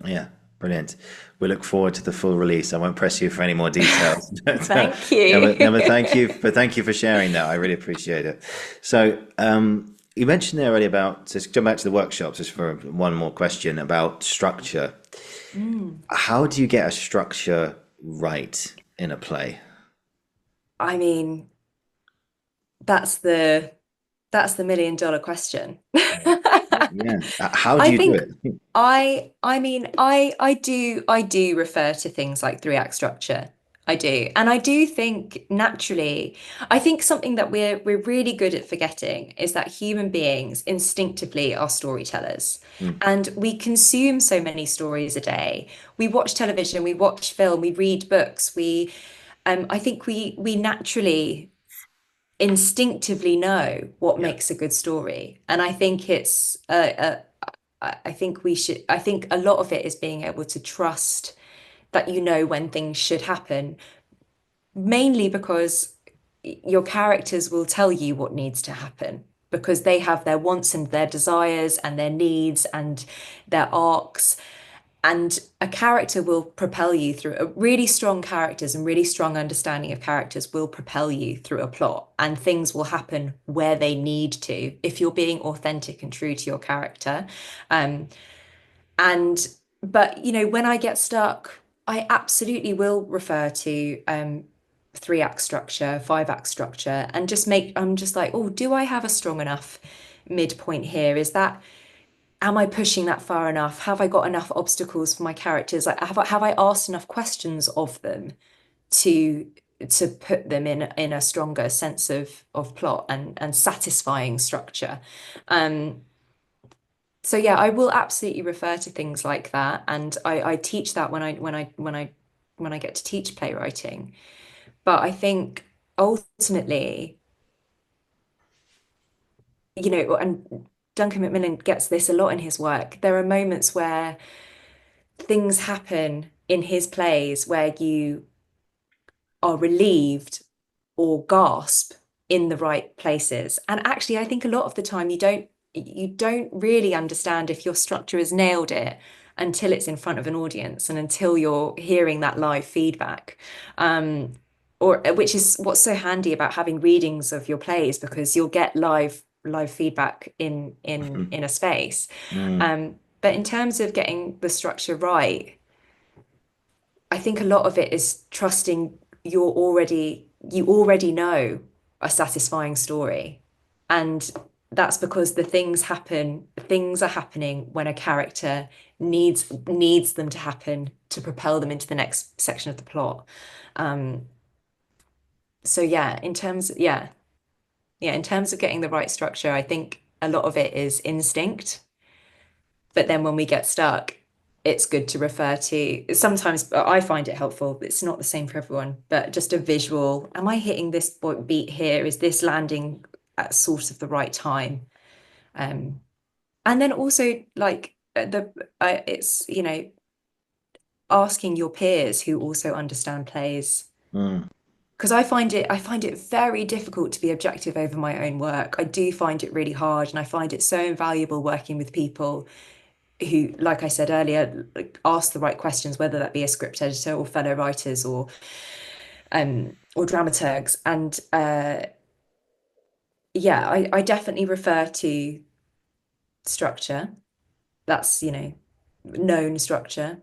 Yeah, brilliant. We look forward to the full release. I won't press you for any more details. Thank you. Emma, thank you for sharing that. I really appreciate it. So, you mentioned there already about, just jump back to the workshops, just for one more question about structure. How do you get a structure right in a play? I mean, that's the $1 million question. Yeah. How do I you do think it? I do refer to things like 3 act structure. I do. And I do think naturally, I think something that we're really good at forgetting is that human beings instinctively are storytellers. And we consume so many stories a day. We watch television, we watch film, we read books, I think we naturally instinctively know what Yeah. makes a good story. And I think I think I think a lot of it is being able to trust that you know when things should happen, mainly because your characters will tell you what needs to happen, because they have their wants and their desires and their needs and their arcs. And a character will propel you through really strong characters, and really strong understanding of characters will propel you through a plot, and things will happen where they need to if you're being authentic and true to your character. And but, you know, when I get stuck, I absolutely will refer to 3 act structure, 5 act structure, and I'm just like, oh, do I have a strong enough midpoint here? Am I pushing that far enough? Have I got enough obstacles for my characters? Like, have I asked enough questions of them to put them in a stronger sense of plot and satisfying structure? So yeah, I will absolutely refer to things like that, and I teach that when I get to teach playwriting. But I think ultimately, you know, and Duncan Macmillan gets this a lot in his work. There are moments where things happen in his plays where you are relieved or gasp in the right places. And actually, I think a lot of the time you don't really understand if your structure has nailed it until it's in front of an audience and until you're hearing that live feedback. Or which is what's so handy about having readings of your plays, because you'll get live feedback in a space. But in terms of getting the structure right, I think a lot of it is trusting you already know a satisfying story. And that's because the things are happening when a character needs them to happen to propel them into the next section of the plot. So yeah, in terms of getting the right structure, I think a lot of it is instinct. But then when we get stuck, it's good to refer to, sometimes I find it helpful. It's not the same for everyone, but just a visual. Am I hitting this beat here? Is this landing at sort of the right time? And then also like it's, asking your peers who also understand plays. Mm. Because I find it very difficult to be objective over my own work. I do find it really hard, and I find it so invaluable working with people who, like I said earlier, like, ask the right questions, whether that be a script editor or fellow writers or dramaturgs. And yeah, I definitely refer to structure. That's, known structure.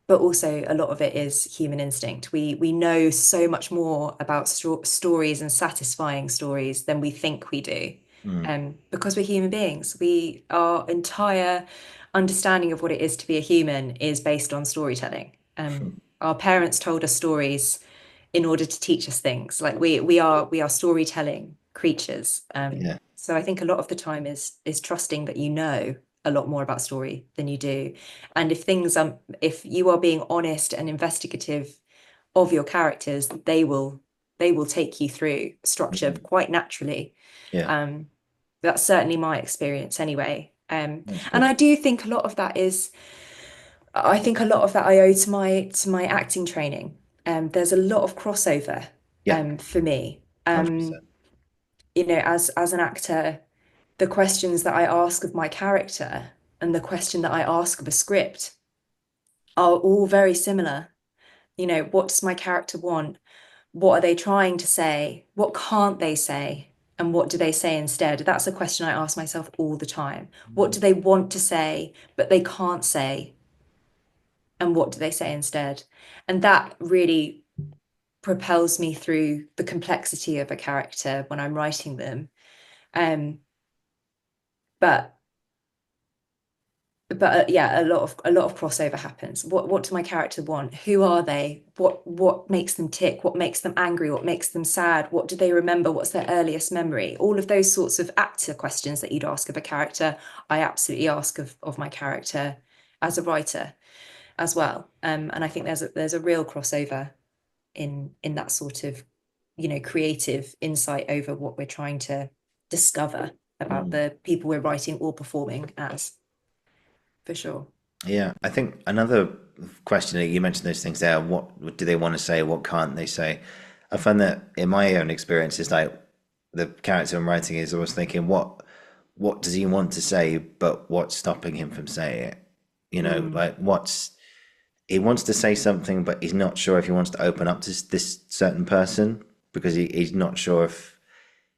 But also a lot of it is human instinct. We know so much more about stories and satisfying stories than we think we do. Because we're human beings. Our entire understanding of what it is to be a human is based on storytelling. Our parents told us stories in order to teach us things. Like we are storytelling creatures. Yeah. So I think a lot of the time is trusting that you know a lot more about story than you do. And if you are being honest and investigative of your characters, they will take you through structure quite naturally. Yeah. That's certainly my experience anyway. That's And good. I think a lot of that I owe to my acting training. There's a lot of crossover Yeah. for me. 100%. As an actor, the questions that I ask of my character and the question that I ask of a script are all very similar. What does my character want? What are they trying to say? What can't they say? And what do they say instead? That's a question I ask myself all the time. What do they want to say, but they can't say? And what do they say instead? And that really propels me through the complexity of a character when I'm writing them. Um, but yeah, a lot of crossover happens. What does my character want? Who are they? What makes them tick? What makes them angry? What makes them sad? What do they remember? What's their earliest memory? All of those sorts of actor questions that you'd ask of a character, I absolutely ask of my character as a writer as well. And I think there's a real crossover in that sort of, creative insight over what we're trying to discover about Mm. the people we're writing or performing as, for sure. Yeah, I think another question that you mentioned those things there. What do they want to say? What can't they say? I find that in my own experience, it's like the character I'm writing is always thinking, what does he want to say, but what's stopping him from saying it? Mm, Like he wants to say something, but he's not sure if he wants to open up to this certain person because he's not sure if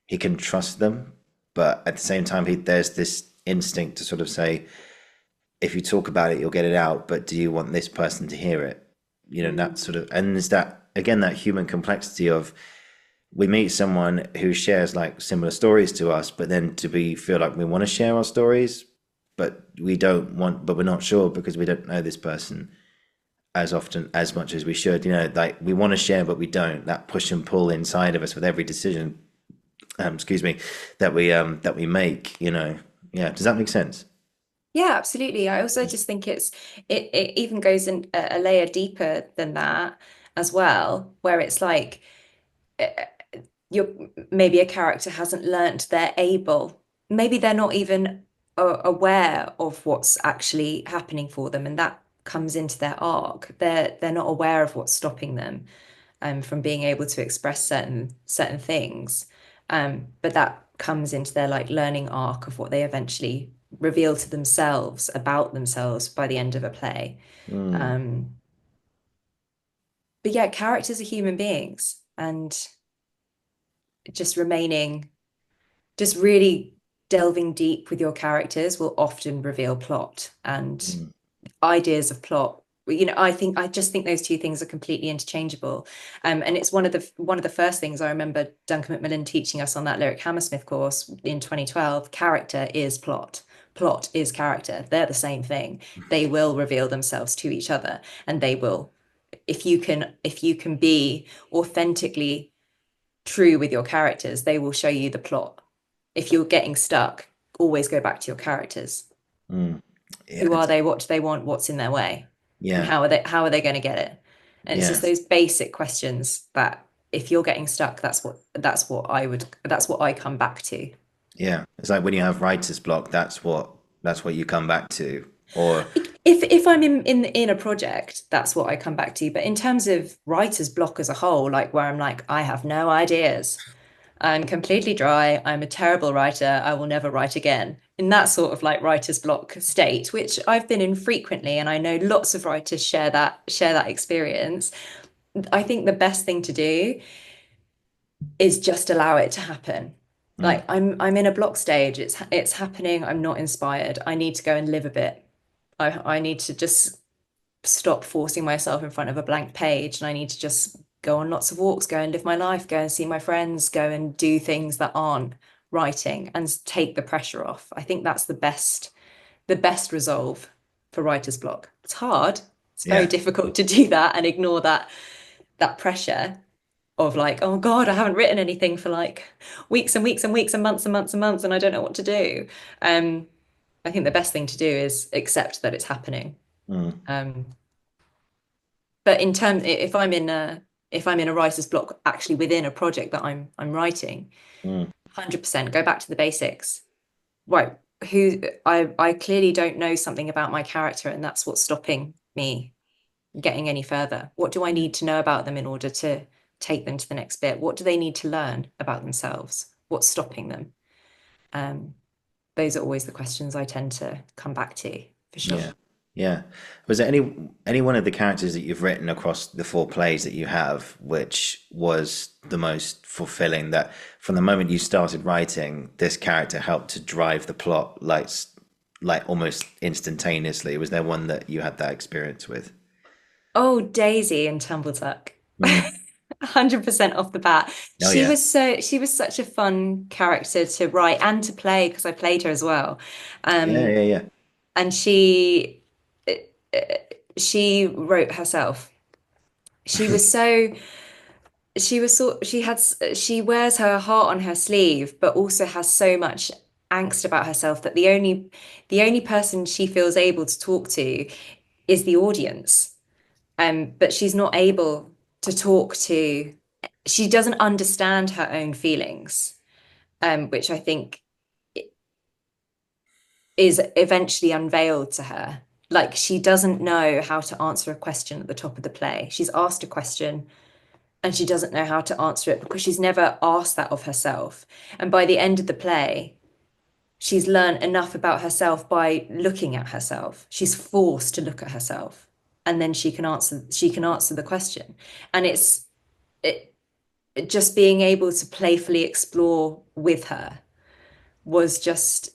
he can trust them. But at the same time, there's this instinct to sort of say, if you talk about it, you'll get it out. But do you want this person to hear it? That mm, sort of, and there's that again, that human complexity of we meet someone who shares like similar stories to us, but then feel like we want to share our stories, but we don't want, but we're not sure because we don't know this person as often as much as we should. Like we want to share, but we don't. That push and pull inside of us with every decision, excuse me, that we make. Yeah. Does that make sense? yeah, absolutely. I also just think it even goes in a layer deeper than that as well, where it's like uh, you're maybe a character hasn't learnt they're able, maybe they're not even aware of what's actually happening for them, and that comes into their arc. They're not aware of what's stopping them from being able to express certain things. But that comes into their like learning arc of what they eventually reveal to themselves about themselves by the end of a play. Mm, Um, but yeah, characters are human beings, and just remaining, just really delving deep with your characters will often reveal plot and mm, ideas of plot I just think those two things are completely interchangeable. And it's one of the first things I remember Duncan Macmillan teaching us on that Lyric Hammersmith course in 2012. Character is plot. Plot is character. They're the same thing. They will reveal themselves to each other, and they will, if you can be authentically true with your characters, they will show you the plot. If you're getting stuck, always go back to your characters. Yeah, Who are they? What do they want? What's in their way? yeah, And how are they going to get it? And it's yeah, just those basic questions that if you're getting stuck, that's what I come back to. yeah. It's like when you have writer's block, that's what you come back to. Or If I'm in a project, that's what I come back to. But in terms of writer's block as a whole, like where I'm like, I have no ideas. I'm completely dry. I'm a terrible writer. I will never write again. In that sort of like writer's block state, which I've been in frequently, and I know lots of writers share that experience. I think the best thing to do is just allow it to happen. Like I'm in a block stage. It's happening. I'm not inspired. I need to go and live a bit. I need to just stop forcing myself in front of a blank page, and I need to just go on lots of walks, go and live my life, go and see my friends, go and do things that aren't writing, and take the pressure off. I think that's the best resolve for writer's block. It's hard. It's very yeah, difficult to do that and ignore that pressure of like, oh God, I haven't written anything for like weeks and weeks and weeks and months and months and months, and I don't know what to do. I think the best thing to do is accept that it's happening. But in terms, if I'm in a writer's block, actually within a project that I'm writing, 100% go back to the basics. Right, I clearly don't know something about my character, and that's what's stopping me getting any further. What do I need to know about them in order to take them to the next bit? What do they need to learn about themselves? What's stopping them? Those are always the questions I tend to come back to, for sure. yeah, yeah. Was there any one of the characters that you've written across the four plays that you have, which was the most fulfilling? That from the moment you started writing, this character helped to drive the plot, like almost instantaneously. Was there one that you had that experience with? Oh, Daisy and Tumble Tuck. Mm. 100% off the bat. Oh yeah, She was such a fun character to write and to play, because I played her as well. yeah, Um, yeah, yeah. and she wrote herself. She was so she was sort she had she wears her heart on her sleeve, but also has so much angst about herself that the only person she feels able to talk to is the audience. But she's not able to talk to, she doesn't understand her own feelings, which I think is eventually unveiled to her. Like, she doesn't know how to answer a question at the top of the play. She's asked a question and she doesn't know how to answer it because she's never asked that of herself. And by the end of the play, she's learned enough about herself by looking at herself. She's forced to look at herself, and then she can answer the question. And it just being able to playfully explore with her was just,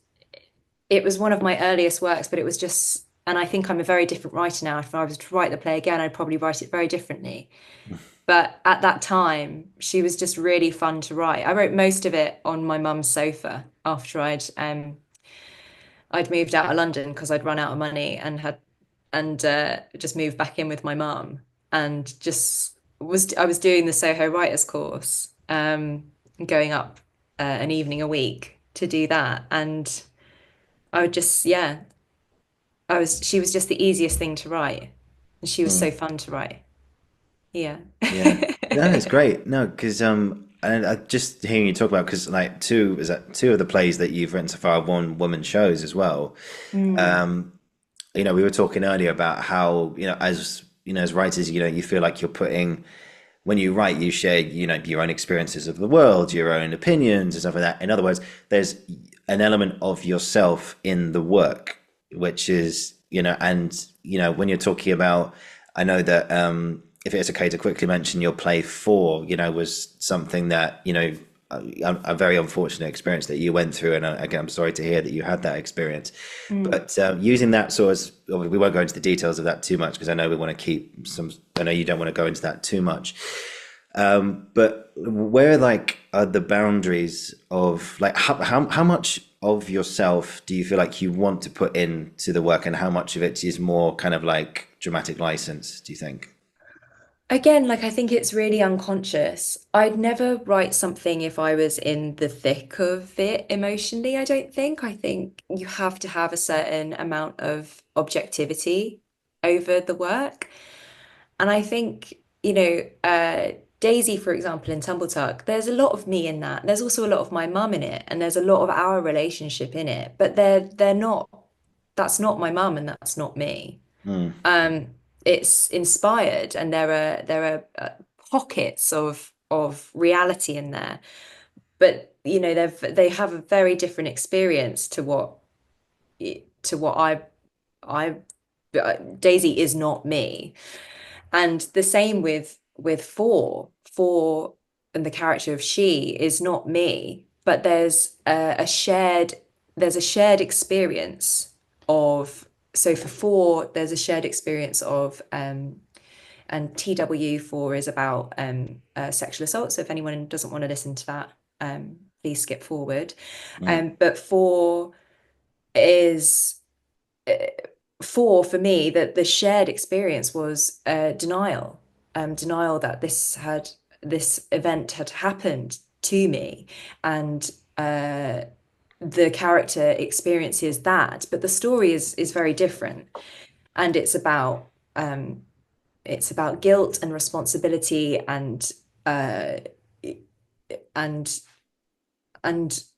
it was one of my earliest works, but it was just, and I think I'm a very different writer now. If I was to write the play again, I'd probably write it very differently. But at that time, she was just really fun to write. I wrote most of it on my mum's sofa after I'd moved out of London because I'd run out of money and just moved back in with my mum, and I was doing the Soho Writers course, going up an evening a week to do that, and I would just, yeah, she was just the easiest thing to write, and she was so fun to write. Yeah. Yeah, no, it's great. No, because and I just hearing you talk about, because like two of the plays that you've written so far are one woman shows as well. We were talking earlier about how as writers, you feel like you're putting, when you write, you share your own experiences of the world, your own opinions and stuff like that. In other words, there's an element of yourself in the work, which is when you're talking about, I know that if it's okay to quickly mention your play 4, was something that a very unfortunate experience that you went through, and again, I'm sorry to hear that you had that experience. Mm. But using that sort of, we won't go into the details of that too much because I know we want to keep some. I know you don't want to go into that too much. But where like are the boundaries of like how much of yourself do you feel like you want to put into the work, and how much of it is more kind of like dramatic license, do you think? Again, like I think it's really unconscious. I'd never write something if I was in the thick of it emotionally, I don't think. I think you have to have a certain amount of objectivity over the work. And I think, Daisy, for example, in Tumble Tuck, there's a lot of me in that. There's also a lot of my mum in it, and there's a lot of our relationship in it. But they're not, that's not my mum and that's not me. Mm, Um, it's inspired, and there are pockets of reality in there, but they have a very different experience to what I Daisy is not me, and the same with Four and the character of She is not me, but there's a shared experience of so for Four there's a shared experience of and TW4 is about sexual assault. So if anyone doesn't want to listen to that, please skip forward. mm, But is uh, four for me that the shared experience was denial, denial that this event had happened to me, and the character experiences that, but the story is very different, and it's about guilt and responsibility uh, and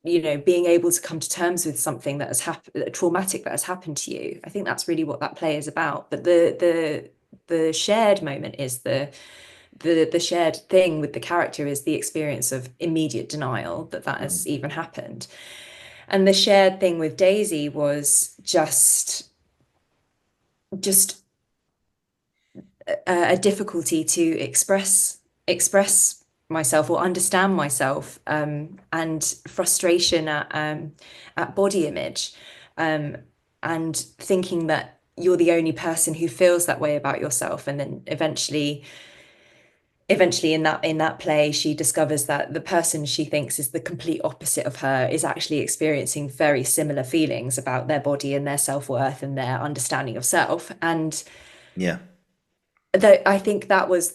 being able to come to terms with something that has happened, traumatic that has happened to you. I think that's really what that play is about. But the shared moment is the shared thing with the character is the experience of immediate denial that mm, has even happened. And the shared thing with Daisy was just a difficulty to express myself or understand myself, and frustration at body image, and thinking that you're the only person who feels that way about yourself, and then eventually in that play she discovers that the person she thinks is the complete opposite of her is actually experiencing very similar feelings about their body and their self-worth and their understanding of self. And yeah. I think that was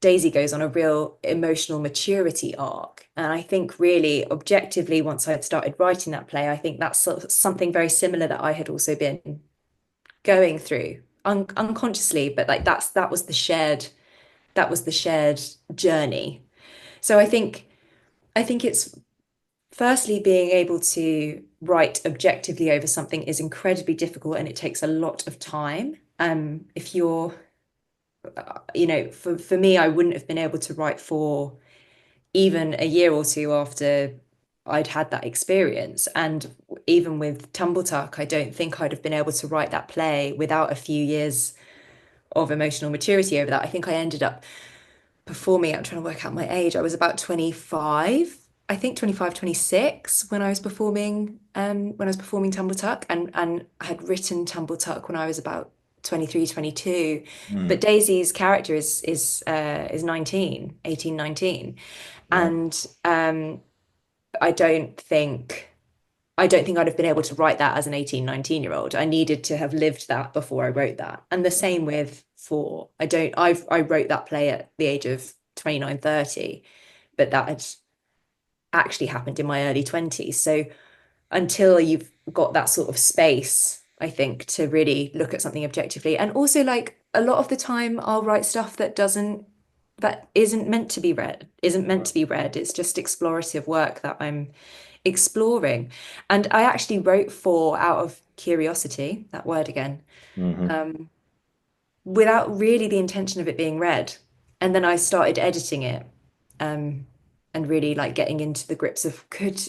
Daisy goes on a real emotional maturity arc, and I think really objectively, once I'd started writing that play, I think that's something very similar that I had also been going through unconsciously, but like that was the shared journey. So I think it's firstly being able to write objectively over something is incredibly difficult, and it takes a lot of time. If you're for me, I wouldn't have been able to write for even a year or two after I'd had that experience. And even with Tumble Tuck, I don't think I'd have been able to write that play without a few years of emotional maturity over that. I think I ended up performing, I'm trying to work out my age. I was about 25, I think 25, 26 when I was performing Tumble Tuck, and I had written Tumble Tuck when I was about 23, 22. But Mm, Daisy's character is 19, 18, 19. right. And I don't think I don't think I'd have been able to write that as an 18, 19-year-old. I needed to have lived that before I wrote that. And the same with Four. I wrote that play at the age of 29, 30, but that had actually happened in my early 20s. So until you've got that sort of space, I think, to really look at something objectively. And also, like, a lot of the time I'll write stuff that isn't meant to be read. It's just explorative work that I'm exploring. And I actually wrote Four out of curiosity, that word again, Hmm. um, without really the intention of it being read. And then I started editing it, um, and really like getting into the grips of,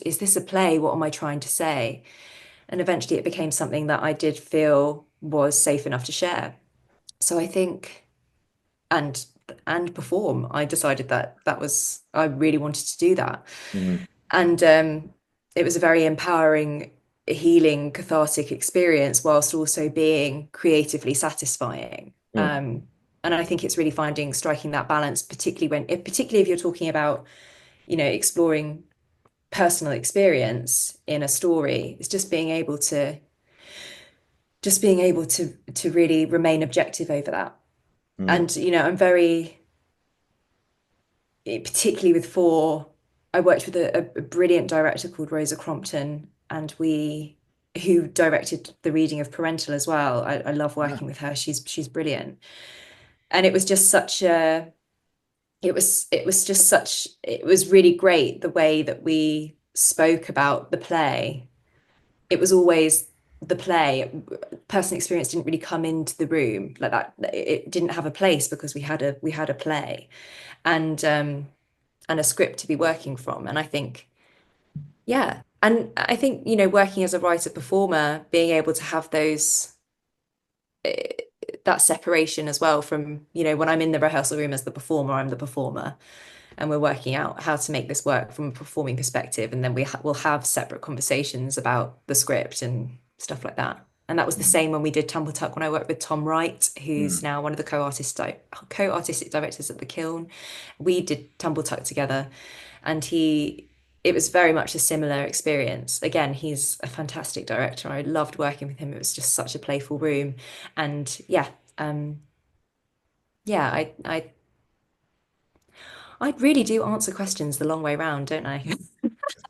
is this a play? What am I trying to say? And eventually it became something that I did feel was safe enough to share. So I think, and and perform. I decided that I really wanted to do that. Mm. And it was a very empowering, healing, cathartic experience whilst also being creatively satisfying. Mm. And I think it's really striking that balance, particularly if you're talking about, exploring personal experience in a story. It's just being able to really remain objective over that. Mm. And I'm very, particularly with four, I worked with a brilliant director called Rosa Crompton, and who directed the reading of Parental as well. I love Yeah. working with her. She's brilliant. And it was just such a it was really great the way that we spoke about the play. It was always the play. Personal experience didn't really come into the room like that. It didn't have a place because we had a play and a script to be working from. And I think, yeah. And I think, working as a writer performer, being able to have that separation as well from, when I'm in the rehearsal room as the performer, I'm the performer, and we're working out how to make this work from a performing perspective. And then we'll have separate conversations about the script and stuff like that. And that was the same when we did Tumble Tuck, when I worked with Tom Wright, who's Mm. now one of the co-artistic directors at the Kiln. We did Tumble Tuck together, and it was very much a similar experience. Again, he's a fantastic director. I loved working with him. It was just such a playful room. And yeah, yeah, I really do answer questions the long way round, don't I?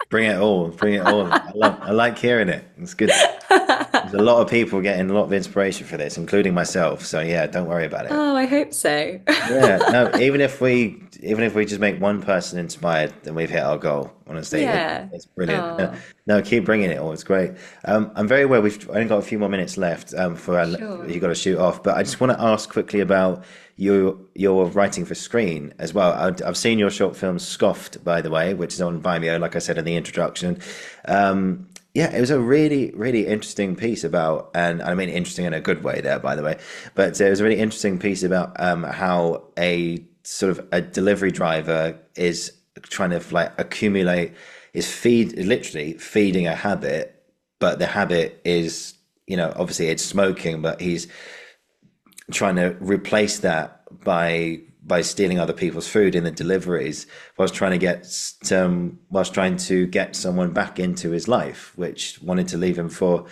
Bring it all. Bring it all. I like hearing it. It's good. There's a lot of people getting a lot of inspiration for this, including myself. So yeah, don't worry about it. Oh, I hope so. Yeah, no, even if we just make one person inspired, then we've hit our goal. Honestly, Yeah. it's brilliant. No, Oh, no, keep bringing it all. It's great. I'm very aware we've only got a few more minutes left for sure. you got to shoot off. But I just want to ask quickly about your writing for screen as well. I've seen your short film Scoffed, by the way, which is on Vimeo, like I said in the introduction. Yeah, it was a really, really interesting piece about, and I mean interesting in a good way there, by the way, but it was a really interesting piece about how a sort of a delivery driver is trying to like accumulate, literally feeding a habit, but the habit is, obviously it's smoking, but he's trying to replace that by stealing other people's food in the deliveries, whilst trying to get someone back into his life, which wanted to leave him for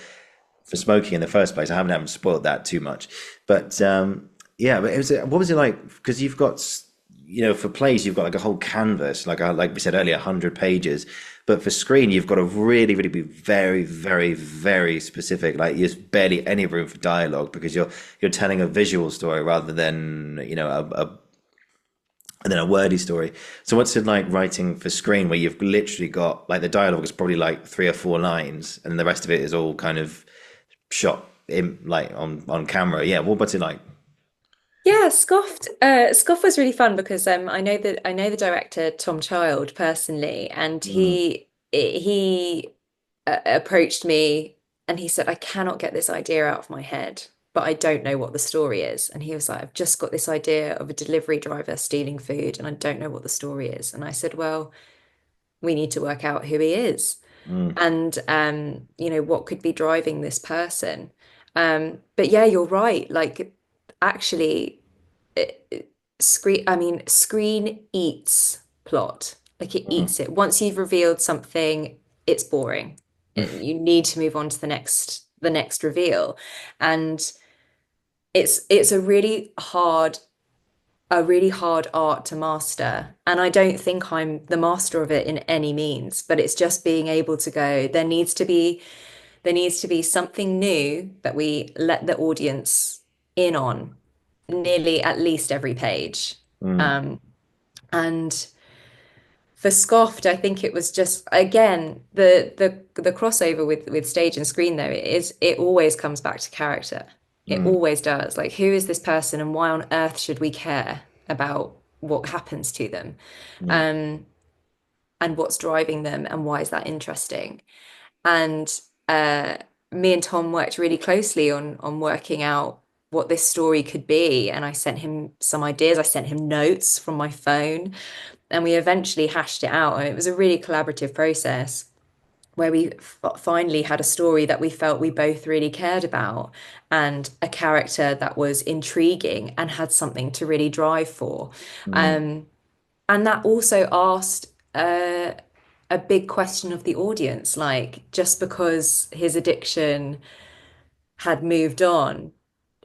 smoking in the first place. I haven't spoiled that too much, but yeah. But what was it like? Because you've got, for plays you've got like a whole canvas, like we said earlier, 100 pages. But for screen, you've got to really, really be very, very, very specific. Like there's barely any room for dialogue because you're telling a visual story rather than a wordy story. So what's it like writing for screen where you've literally got like the dialogue is probably like 3 or 4 lines and the rest of it is all kind of shot in like on camera? Yeah, what's it like? Yeah, Scoff was really fun because I know the director Tom Child personally, and Mm. he approached me and he said, I cannot get this idea out of my head, but I don't know what the story is. And he was like, I've just got this idea of a delivery driver stealing food, and I don't know what the story is. And I said, well, we need to work out who he is, Mm. and what could be driving this person. But yeah, you're right. Like, actually, screen eats plot. Like, it Mm. eats it. Once you've revealed something, it's boring. And you need to move on to the next reveal. And it's a really hard art to master. And I don't think I'm the master of it in any means, but it's just being able to go, there needs to be something new that we let the audience in on nearly at least every page. Mm. Um, and for Scoffed, I think it was just, again, the crossover with stage and screen, though, it always comes back to character. It Mm. always does. Like, who is this person and why on earth should we care about what happens to them? Mm. Um, and what's driving them and why is that interesting? And uh, me and Tom worked really closely on working out. what this story could be. And I sent him some ideas. I sent him notes from my phone, and we eventually hashed it out. And it was a really collaborative process where we finally had a story that we felt we both really cared about, and a character that was intriguing and had something to really drive for. Mm, Um, and that also asked a big question of the audience, like, just because his addiction had moved on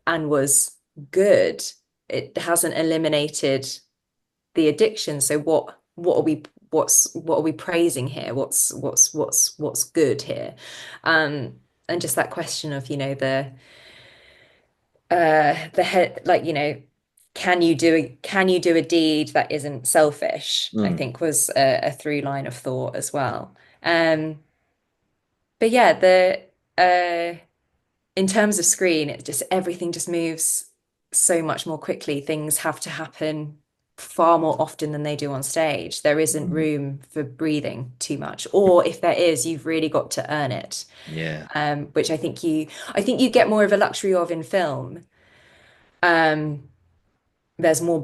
and was good, it hasn't eliminated the addiction. So what are we praising here? What's good here? And just that question of, the head, like, can you do a deed that isn't selfish? I mm, think was a through line of thought as well. But yeah, the in terms of screen, it just everything just moves so much more quickly. Things have to happen far more often than they do on stage. There isn't mm. room for breathing too much, or if there is, you've really got to earn it. Yeah. Which I think you get more of a luxury of in film. Um, there's more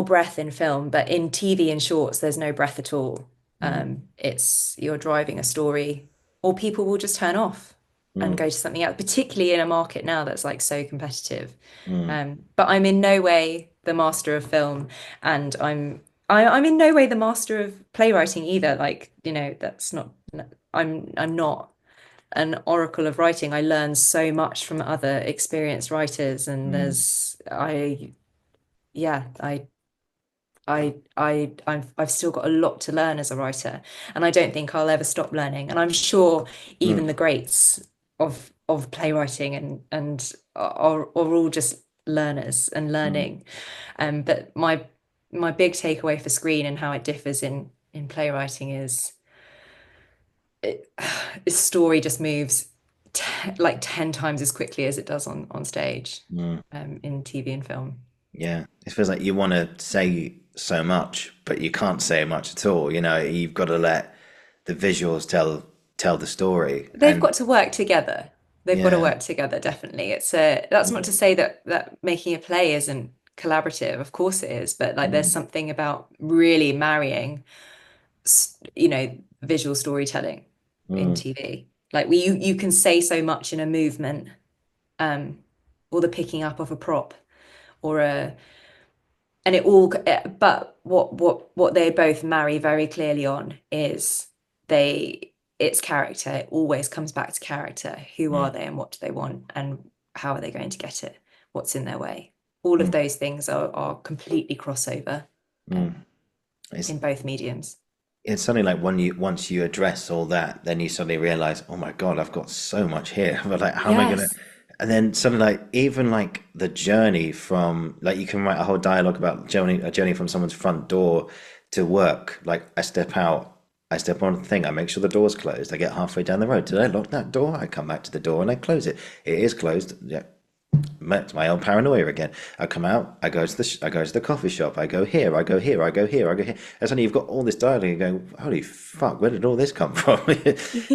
breath in film, but in TV and shorts, there's no breath at all. Mm, It's you're driving a story, or people will just turn off and mm, go to something else, particularly in a market now that's like so competitive. mm, But I'm in no way the master of film, and I'm in no way the master of playwriting either. Like, that's not, I'm not an oracle of writing. I learn so much from other experienced writers, and mm, yeah, I've still got a lot to learn as a writer, and I don't think I'll ever stop learning. And I'm sure mm, even the greats of playwriting are all just learners and mm, learning. But my big takeaway for screen and how it differs in playwriting is it, the story just moves like 10 times as quickly as it does on stage, mm. in TV and film. Yeah. It feels like you want to say so much, but you can't say much at all. You've got to let the visuals tell the story. They've And got to work together. They've got to yeah. work together, definitely. That's not to Mm, say that making a play isn't collaborative. Of course it is, but like there's mm, something about really marrying, visual storytelling in mm, TV. Like you can say so much in a movement, um, or the picking up of a prop, or a and it all but what they both marry very clearly on is it's character. It always comes back to character. Who are mm, they and what do they want, and how are they going to get it? What's in their way? All of mm, those things are completely crossover, mm. It's in both mediums. it's suddenly like when you once you address all that, then you suddenly realize, oh my God, I've got so much here. But like, how am I gonna? Yes. And then suddenly, like even like the journey from like you can write a whole dialogue about a journey from someone's front door to work. Like I step out, I step on the thing, I make sure the door's closed. I get halfway down the road. Did I lock that door? I come back to the door and I close it. It is closed. Yeah, it's my own paranoia again. I come out, I go to the coffee shop, I go here, I go here, I go here, I go here. And suddenly you've got all this dialogue, you go, holy fuck, where did all this come from?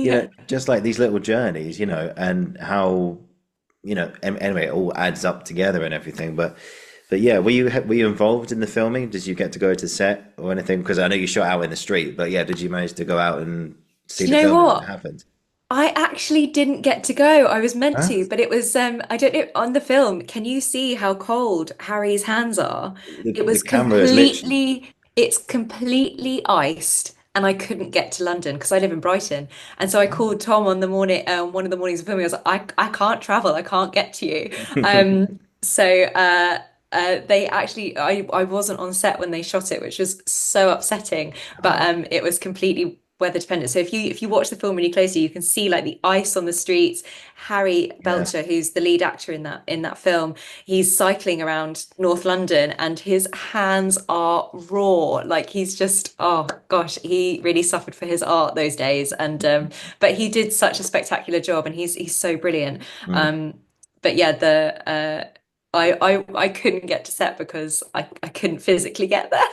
Yeah. Just like these little journeys, and how, anyway, it all adds up together and everything. But yeah, were you involved in the filming? Did you get to go to set or anything? Because I know you shot out in the street, but yeah, did you manage to go out and see Do the you know filming when it what? happened? I actually didn't get to go. I was meant Huh? to, but it was I don't know, on the film, can you see how cold Harry's hands are? The, It the was camera is literally. completely iced, and I couldn't get to London because I live in Brighton. And so I called Tom on the morning, one of the mornings of filming. I was like, I can't travel, I can't get to you. So they actually I wasn't on set when they shot it, which was so upsetting. But Oh, it was completely weather dependent. So if you watch the film really closely, you can see like the ice on the streets. Harry yeah. Belcher, who's the lead actor in that film, he's cycling around North London, and his hands are raw. Like he's just, oh gosh, he really suffered for his art those days. And but he did such a spectacular job, and he's so brilliant. Mm. But yeah, the I couldn't get to set because I couldn't physically get there.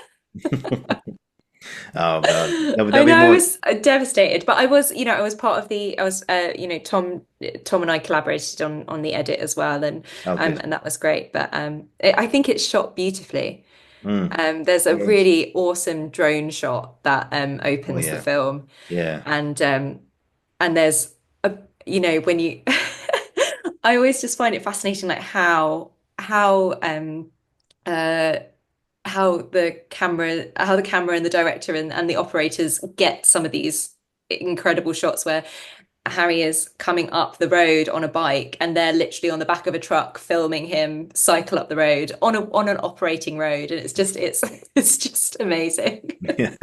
Oh God, I there'll be know I more. was devastated, but I was, I was part of the, I was, Tom and I collaborated on the edit as well, Oh, good. and that was great. But I think it's shot beautifully. Mm. There's a Yes. really awesome drone shot that Oh opens the yeah, film, yeah, and there's a, when you, I always just find it fascinating, like how uh how the camera and the director and the operators get some of these incredible shots where Harry is coming up the road on a bike and they're literally on the back of a truck filming him cycle up the road on an operating road, and it's it's just amazing. yeah.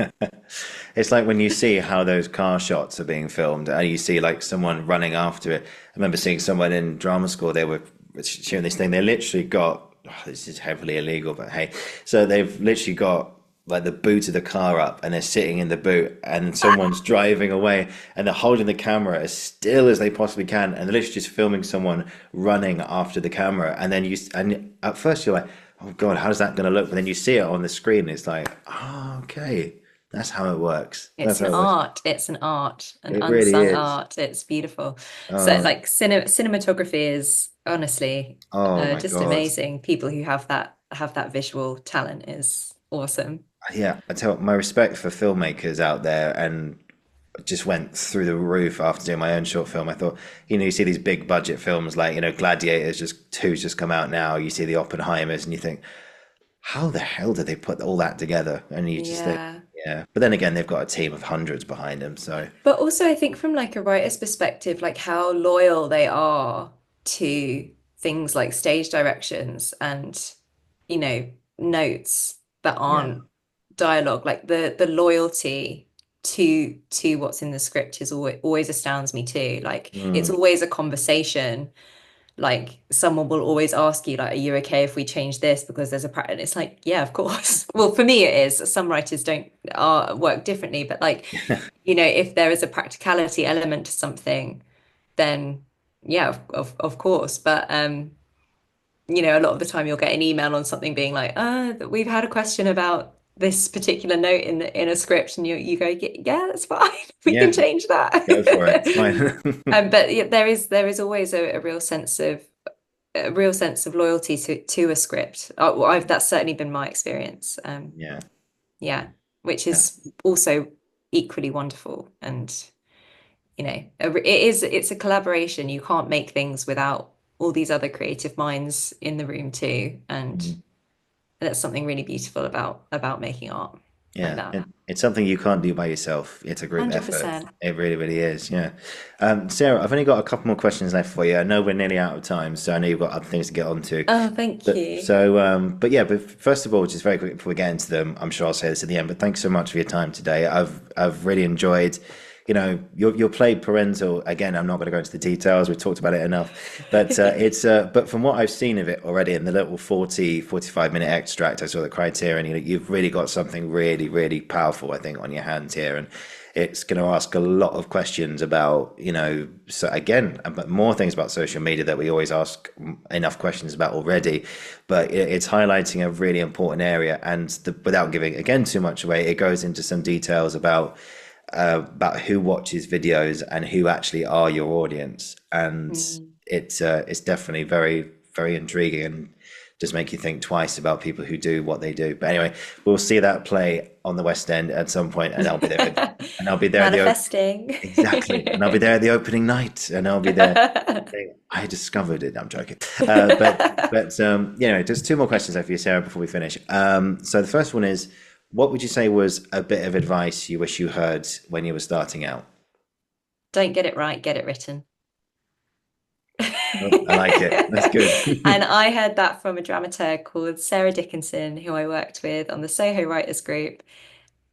It's like when you see how those car shots are being filmed, and you see like someone running after it. I remember seeing someone in drama school. They were shooting this thing. They literally got, this is heavily illegal, but hey, so they've literally got like the boot of the car up, and they're sitting in the boot, and someone's driving away, and they're holding the camera as still as they possibly can, and they're literally just filming someone running after the camera, and then and at first you're like, oh God, how's that going to look? But then you see it on the screen, and it's like, oh, okay, that's how it works. That's It's an how it works. art. It's an art, an It really unsung is. art. It's beautiful. So Oh, like cinematography is honestly oh my just God. amazing. People who have that visual talent is awesome. Yeah, I tell my respect for filmmakers out there, and just went through the roof after doing my own short film. I thought, you see these big budget films like, Gladiators, just two's just come out now. You see the Oppenheimers, and you think, how the hell did they put all that together? And you just think, Yeah. yeah. But then again, they've got a team of hundreds behind them. So, But also, I think from like a writer's perspective, like how loyal they are to things like stage directions and, you know, notes that yeah. aren't dialogue, like the loyalty to what's in the script is always astounds me too. Like it's Mm. always a conversation. Like someone will always ask you, like, are you okay if we change this because there's a practice? And it's like, yeah, of course. Well, for me it is. Some writers don't work differently, but like, if there is a practicality element to something, then yeah, of course. But a lot of the time you'll get an email on something being like, we've had a question about this particular note in a script, and you go, yeah, that's fine. We can Yeah, change that. go for it. It's fine. But yeah, there is always a real sense of loyalty to a script. Well, that's certainly been my experience. Yeah. Yeah, which Yeah. is also equally wonderful. And it's a collaboration. You can't make things without all these other creative minds in the room too. And Mm. that's something really beautiful about making art like Yeah, that. it's something you can't do by yourself. It's a group effort. 100%. It really, really is. Yeah. Sarah, I've only got a couple more questions left for you. I know we're nearly out of time, so I know you've got other things to get on to. Oh, thank But you. so, but yeah, but first of all, just very quick before we get into them, I'm sure I'll say this at the end, but thanks so much for your time today. I've really enjoyed, your play Parental. Again, I'm not going to go into the details. We've talked about it enough, but but from what I've seen of it already in the little 45 minute extract, I saw the Criterion. You've really got something really, really powerful, I think, on your hands here, and it's going to ask a lot of questions about, so again, but more things about social media that we always ask enough questions about already, but it's highlighting a really important area, and without giving again too much away, it goes into some details about who watches videos and who actually are your audience, and Mm. it's definitely very, very intriguing, and just make you think twice about people who do what they do. But anyway, we'll see that play on the West End at some point, and I'll be there, and I'll be there at the Manifesting. exactly, and I'll be there at the opening night, and I'll be there saying, I discovered it. I'm joking, just two more questions for you, Sarah, before we finish. So the first one is, what would you say was a bit of advice you wish you heard when you were starting out? Don't get it right, get it written. Oh, I like it. That's good. And I heard that from a dramaturg called Sarah Dickinson, who I worked with on the Soho Writers Group,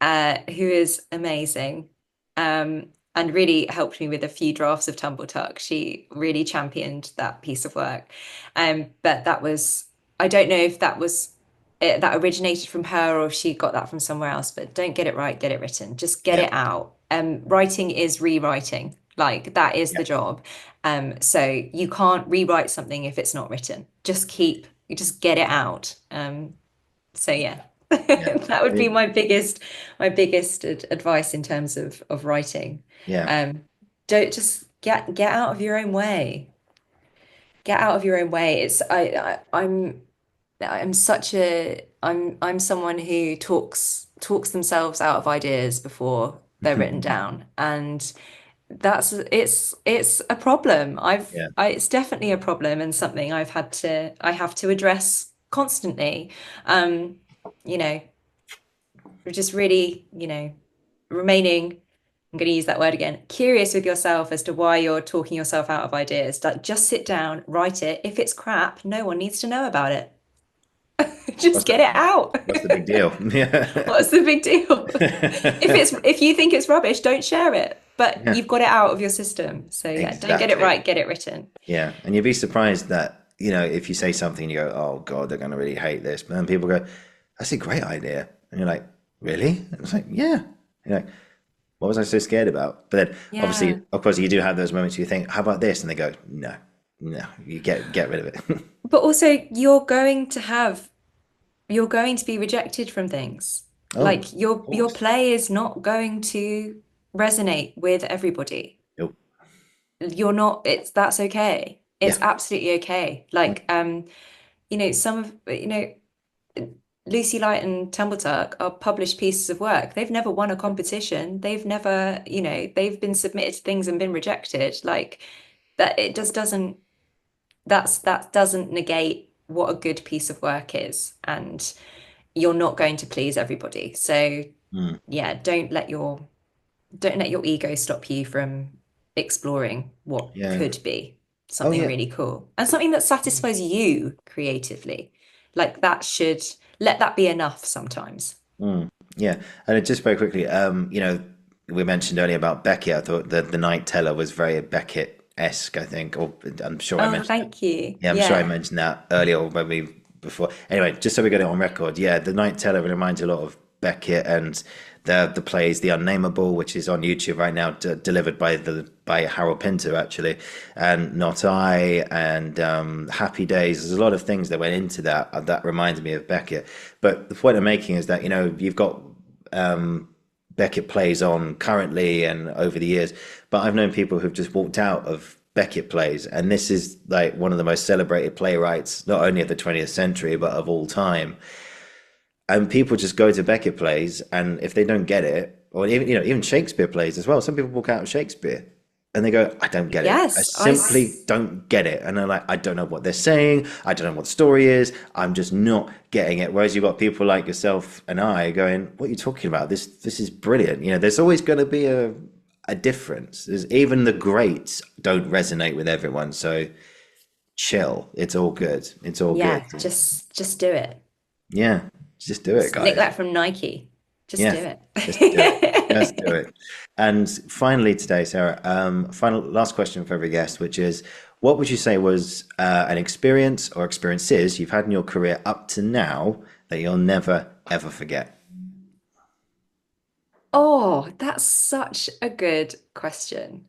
who is amazing, and really helped me with a few drafts of Tumble Tuck. She really championed that piece of work. But I don't know if that originated from her or if she got that from somewhere else, but don't get it right, get it written. Just get Yeah, it out. Writing is rewriting. Like that is yeah, the job. So you can't rewrite something if it's not written. Just get it out. So yeah. Yeah. That I would be mean, my biggest advice in terms of writing. yeah. Don't just get out of your own way. Get out of your own way. I'm someone who talks themselves out of ideas before they're written down, and it's a problem. Yeah. It's definitely a problem and something I have to address constantly. Um, you know, just really, remaining, I'm going to use that word again, curious with yourself as to why you're talking yourself out of ideas. Like, just sit down, write it. If it's crap, no one needs to know about it. Just What's the get it out. what's the big deal? Yeah. What's the big deal? If you think it's rubbish, don't share it. But Yeah. you've got it out of your system. So yeah, don't get it Exactly. right, get it written. Yeah. And you'd be surprised that, if you say something, you go, oh God, they're going to really hate this. But then people go, that's a great idea. And you're like, really? And it's like, yeah. You're like, what was I so scared about? But then Yeah. obviously, of course, you do have those moments where you think, how about this? And they go, no, no, you get rid of it. But also you're going to be rejected from things. Oh, Like of your course. play is not going to resonate with everybody. Nope. You're not, that's okay. Yeah. It's absolutely okay. Like some of Lucy Light and Tumble Tuck are published pieces of work. They've never won a competition. They've never, they've been submitted to things and been rejected. Like that it just doesn't that doesn't negate what a good piece of work is. And you're not going to please everybody. So Mm. yeah, don't let your ego stop you from exploring what Yeah. could be Oh, something yeah. really cool and something that satisfies you creatively. Like that should let that be enough sometimes. Mm. Yeah. And just very quickly, we mentioned earlier about Beckett. I thought that the Night Teller was very Beckett-esque, I think, or I'm sure I Oh, mentioned. thank you. Yeah, I'm sure I Yeah. mentioned that earlier or maybe before. Anyway, just so we got it on record, yeah, the Night Teller reminds you a lot of Beckett and the plays The Unnameable, which is on YouTube right now, delivered by Harold Pinter actually, and Not I and Happy Days. There's a lot of things that went into that reminded me of Beckett. But the point I'm making is that you've got Beckett plays on currently and over the years, but I've known people who've just walked out of Beckett plays, and this is like one of the most celebrated playwrights, not only of the 20th century, but of all time. And people just go to Beckett plays, and if they don't get it, or even Shakespeare plays as well, some people walk out of Shakespeare and they go, I don't get it. I Yes, simply don't get it. And they're like, I don't know what they're saying. I don't know what the story is. I'm just not getting it. Whereas you've got people like yourself and I going, what are you talking about? This is brilliant. There's always going to be a difference. Even the greats don't resonate with everyone. So chill. It's all good. It's all good. yeah, just do it. Yeah. Just do it, Nick guys. that from Nike. Just Yeah. do Just do it. Just it. do it. And finally today, Sarah, final last question for every guest, which is, what would you say was an experience or experiences you've had in your career up to now that you'll never ever forget? Oh, that's such a good question.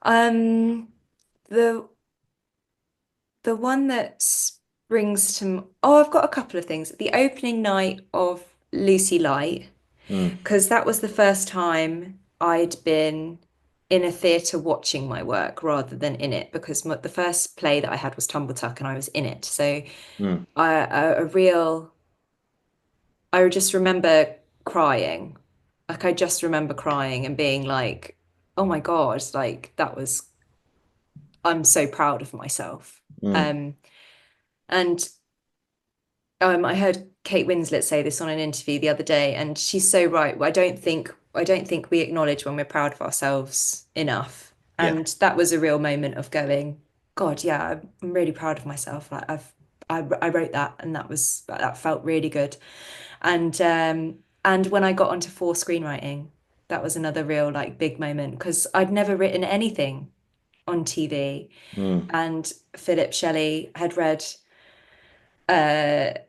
Um, the the one that springs to oh, I've got a couple of things. The opening night of Lucy Light, Mm, because that was the first time I'd been in a theatre watching my work rather than in it, because the first play that I had was Tumble Tuck and I was in it. So mm, a real I just remember crying. Like I just remember crying and being like, oh my God, like I'm so proud of myself. mm. Um, and I heard Kate Winslet say this on an interview the other day, and she's so right. I don't think we acknowledge when we're proud of ourselves enough. Yeah. And that was a real moment of going, God, yeah, I'm really proud of myself. Like I wrote that, and that felt really good. And when I got onto four screenwriting, that was another real like big moment because I'd never written anything on TV. Mm, And Philip Shelley had read a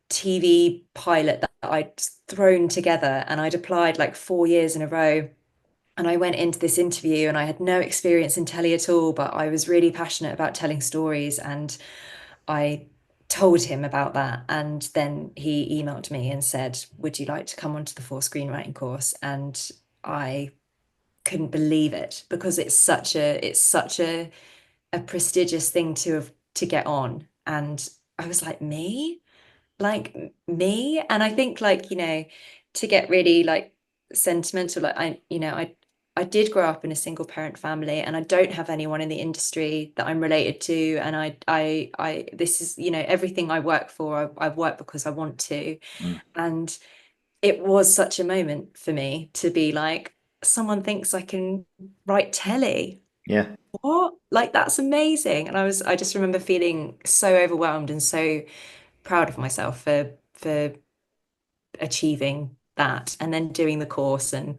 TV pilot that I'd thrown together, and I'd applied like 4 years in a row. And I went into this interview and I had no experience in telly at all, but I was really passionate about telling stories. And I told him about that, and then he emailed me and said, would you like to come onto the 4 screenwriting course? And I couldn't believe it, because it's such a prestigious thing to get on. And I was like, me? Like me? And I think, like, to get really like sentimental, like I did grow up in a single parent family, and I don't have anyone in the industry that I'm related to. And this is, everything I work for, I've worked because I want to. Mm. And it was such a moment for me to be like, someone thinks I can write telly. Yeah. What? Like, that's amazing. And I just remember feeling so overwhelmed and so proud of myself for achieving that, and then doing the course. And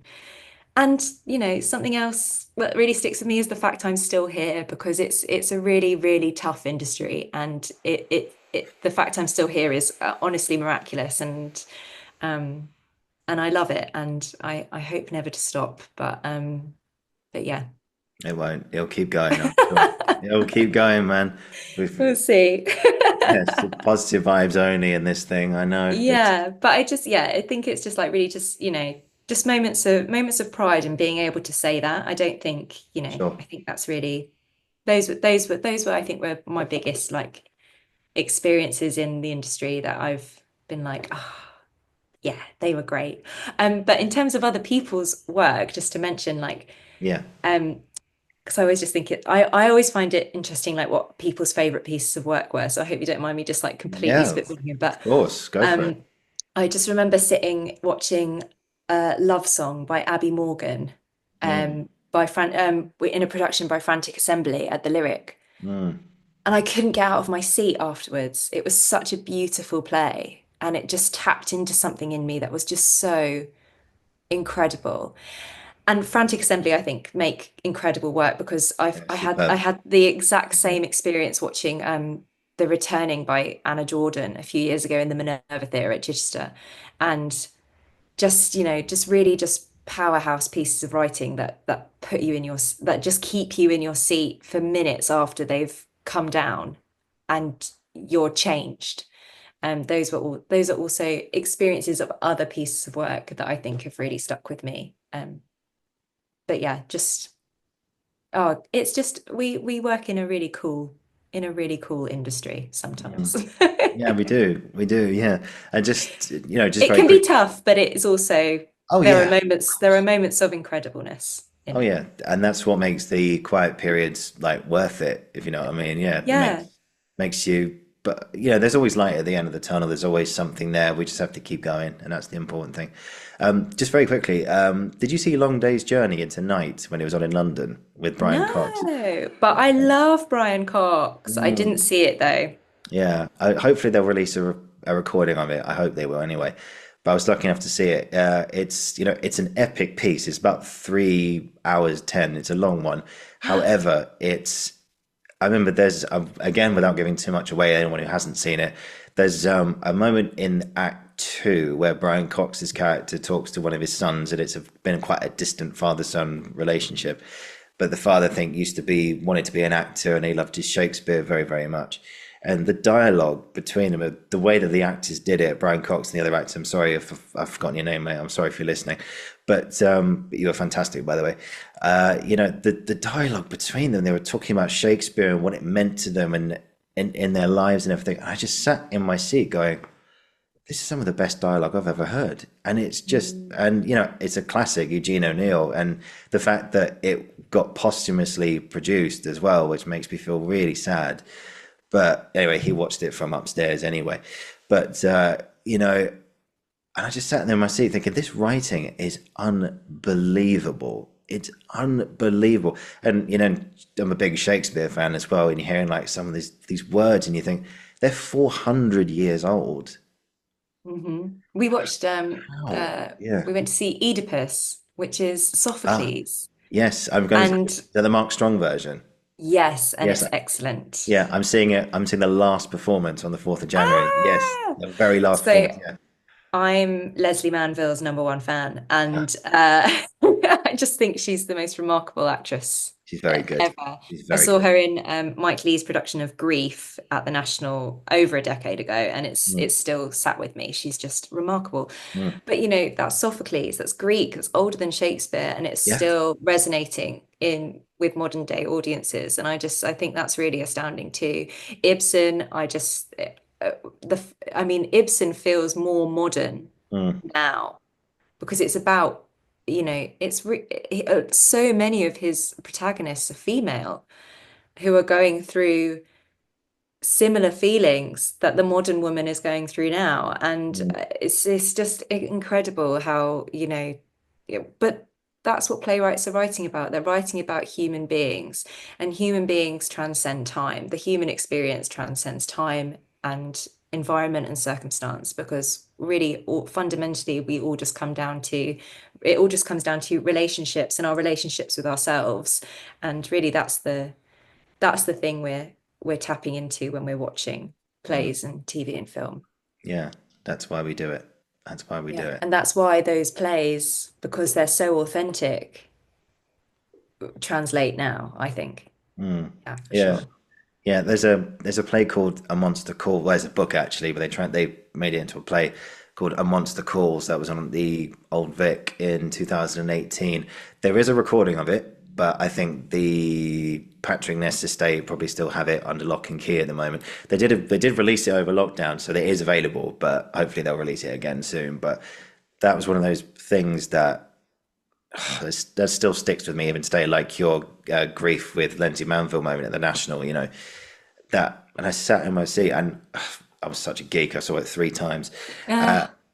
something else that really sticks with me is the fact I'm still here, because it's a really, really tough industry, and the fact I'm still here is honestly miraculous. And I love it, and I hope never to stop. But yeah. It won't. It'll keep going, I'm sure. It'll keep going, man. We'll see. Yes, positive vibes only in this thing. I know. Yeah, but I think it's just like really just, just moments of pride and being able to say that. I don't think, Sure. I think that's really those were I think were my biggest like experiences in the industry, that I've been like, oh, yeah, they were great. But in terms of other people's work, just to mention, like, Yeah. um, because I always just think I always find it interesting, like what people's favorite pieces of work were. So I hope you don't mind me just like completely Yeah, spitballing, but of course. Go for it. um, I just remember sitting watching Love Song by Abby Morgan, Mm, in a production by Frantic Assembly at the Lyric. mm. And I couldn't get out of my seat afterwards. It was such a beautiful play, and it just tapped into something in me that was just so incredible. And Frantic Assembly, I think, make incredible work, because Yeah, I superb. had the exact Yeah. same experience watching The Returning by Anna Jordan a few years ago in the Minerva Theatre at Chichester. And just, just really just powerhouse pieces of writing that put you in that just keep you in your seat for minutes after they've come down, and you're changed. Those are also experiences of other pieces of work that I think have really stuck with me. But yeah, just, oh, it's just we work in a really cool industry sometimes. Mm. Yeah, we do. We do. Yeah. And just, just It very can be quick. tough, but it is also, Oh, there are yeah. moments of incredibleness in Oh, it. yeah. And that's what makes the quiet periods like worth it, if you know what I mean. Yeah. It Yeah. makes you, but there's always light at the end of the tunnel. There's always something there. We just have to keep going. And that's the important thing. Just very quickly, did you see Long Day's Journey into Night when it was on in London with Brian Cox? No, but I love Brian Cox. I didn't Mm. see it though. Yeah, hopefully they'll release a recording of it. I hope they will anyway. But I was lucky enough to see it. It's an epic piece. It's about 3 hours 10. It's a long one. However, I remember there's again, without giving too much away, anyone who hasn't seen it, there's a moment in Act Two where Brian Cox's character talks to one of his sons, and it's been quite a distant father-son relationship. But the father used to be wanted to be an actor, and he loved his Shakespeare very, very much. And the dialogue between them, the way that the actors did it, Brian Cox and the other actor, I'm sorry if I've forgotten your name, mate. I'm sorry if you're listening, but you were fantastic, by the way. The dialogue between them, they were talking about Shakespeare and what it meant to them and in their lives and everything. And I just sat in my seat going, this is some of the best dialogue I've ever heard. And it's just, Mm. and it's a classic, Eugene O'Neill. And the fact that it got posthumously produced as well, which makes me feel really sad. But anyway, he watched it from upstairs anyway. But, and I just sat there in my seat thinking, this writing is unbelievable. It's unbelievable. And, I'm a big Shakespeare fan as well. And you're hearing like some of these words and you think they're 400 years old. We watched Wow. Yeah. we went to see Oedipus, which is Ah, Sophocles. yes. I'm going to And the Mark Strong version. yes, and Yes. it's excellent. Yeah. I'm seeing it. I'm seeing the last performance on the 4th of January. Yes. Ah! The very last So performance. Yeah. I'm Leslie Manville's number one fan, Ah, and I just think she's the most remarkable actress She's very good. ever. She's I very saw good. her in Mike Leigh's production of Grief at the National over a decade ago, and it's still sat with me. She's just remarkable. Mm. But you know, that's Sophocles, that's Greek, that's older than Shakespeare, and it's Yeah. still resonating in with modern day audiences. And I think that's really astounding too. Ibsen, I mean, Ibsen feels more modern now because it's about, you know, so many of his protagonists are female who are going through similar feelings that the modern woman is going through now. And it's just incredible how, you know, but that's what playwrights are writing about. They're writing about human beings, and human beings transcend time. The human experience transcends time and environment and circumstance, because really fundamentally it all just comes down to relationships and our relationships with ourselves. And really that's the thing we're tapping into when we're watching plays and TV and film. Yeah, that's why we do it. That's why we do it. And that's why those plays, because they're so authentic, translate now, I think. Yeah, for sure. Yeah, there's a play called A Monster Calls. Well, there's a book actually, but they made it into a play called A Monster Calls that was on the Old Vic in 2018. There is a recording of it, but I think the Patrick Ness estate probably still have it under lock and key at the moment. They did release it over lockdown, so it is available, but hopefully they'll release it again soon. But that was one of those things that still sticks with me even today, like your grief with Lindsay Manville moment at the National, you know, that, and I sat in my seat and I was such a geek. I saw it 3 times.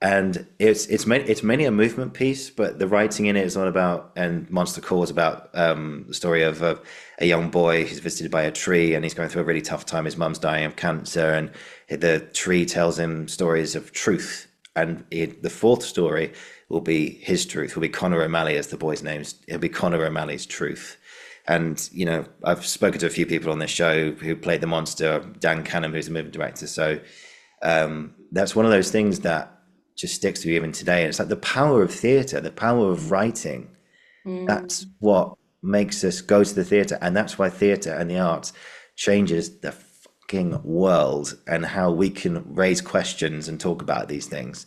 And it's mainly a movement piece, but the writing in it is all about, and Monster Calls about the story of a young boy who's visited by a tree, and he's going through a really tough time. His mum's dying of cancer, and the tree tells him stories of truth. And the 4th story will be his truth. Will be Conor O'Malley as the boy's name. It'll be Conor O'Malley's truth. And, you know, I've spoken to a few people on this show who played the monster, Dan Cannon, who's a movie director. So that's one of those things that just sticks to you even today. And it's like the power of theatre, the power of writing. That's what makes us go to the theatre. And that's why theatre and the arts changes the fucking world and how we can raise questions and talk about these things.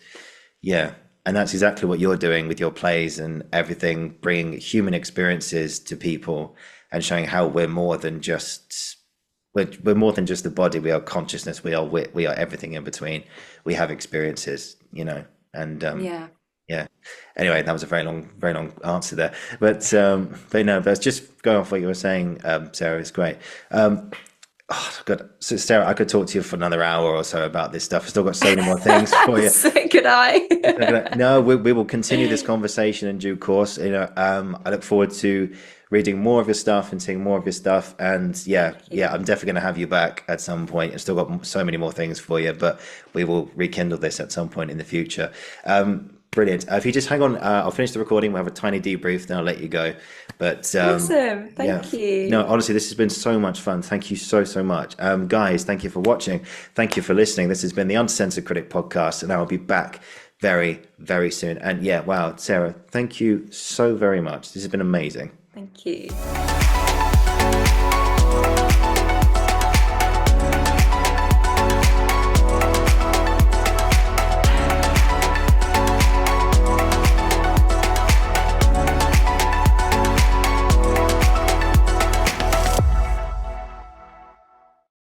Yeah. And that's exactly what you're doing with your plays and everything, bringing human experiences to people and showing how we're more than just the body. We are consciousness. We are wit. We are everything in between. We have experiences, you know. And yeah. Anyway, that was a very long answer there. But no, but just going off what you were saying, Sarah, it's great. Oh God, so Sarah, I could talk to you for another hour or so about this stuff. I've still got so many more things for you. So could I. No, we will continue this conversation in due course. You know, I look forward to reading more of your stuff and seeing more of your stuff. And yeah, I'm definitely going to have you back at some point. I've still got so many more things for you, but we will rekindle this at some point in the future. Brilliant. If you just hang on, I'll finish the recording. We'll have a tiny debrief, then I'll let you go. But awesome. Thank you. No, honestly, this has been so much fun. Thank you so much. Guys, thank you for watching. Thank you for listening. This has been the Uncensored Critic podcast, and I will be back very, very soon. And yeah, wow, Sarah, thank you so very much. This has been amazing. Thank you.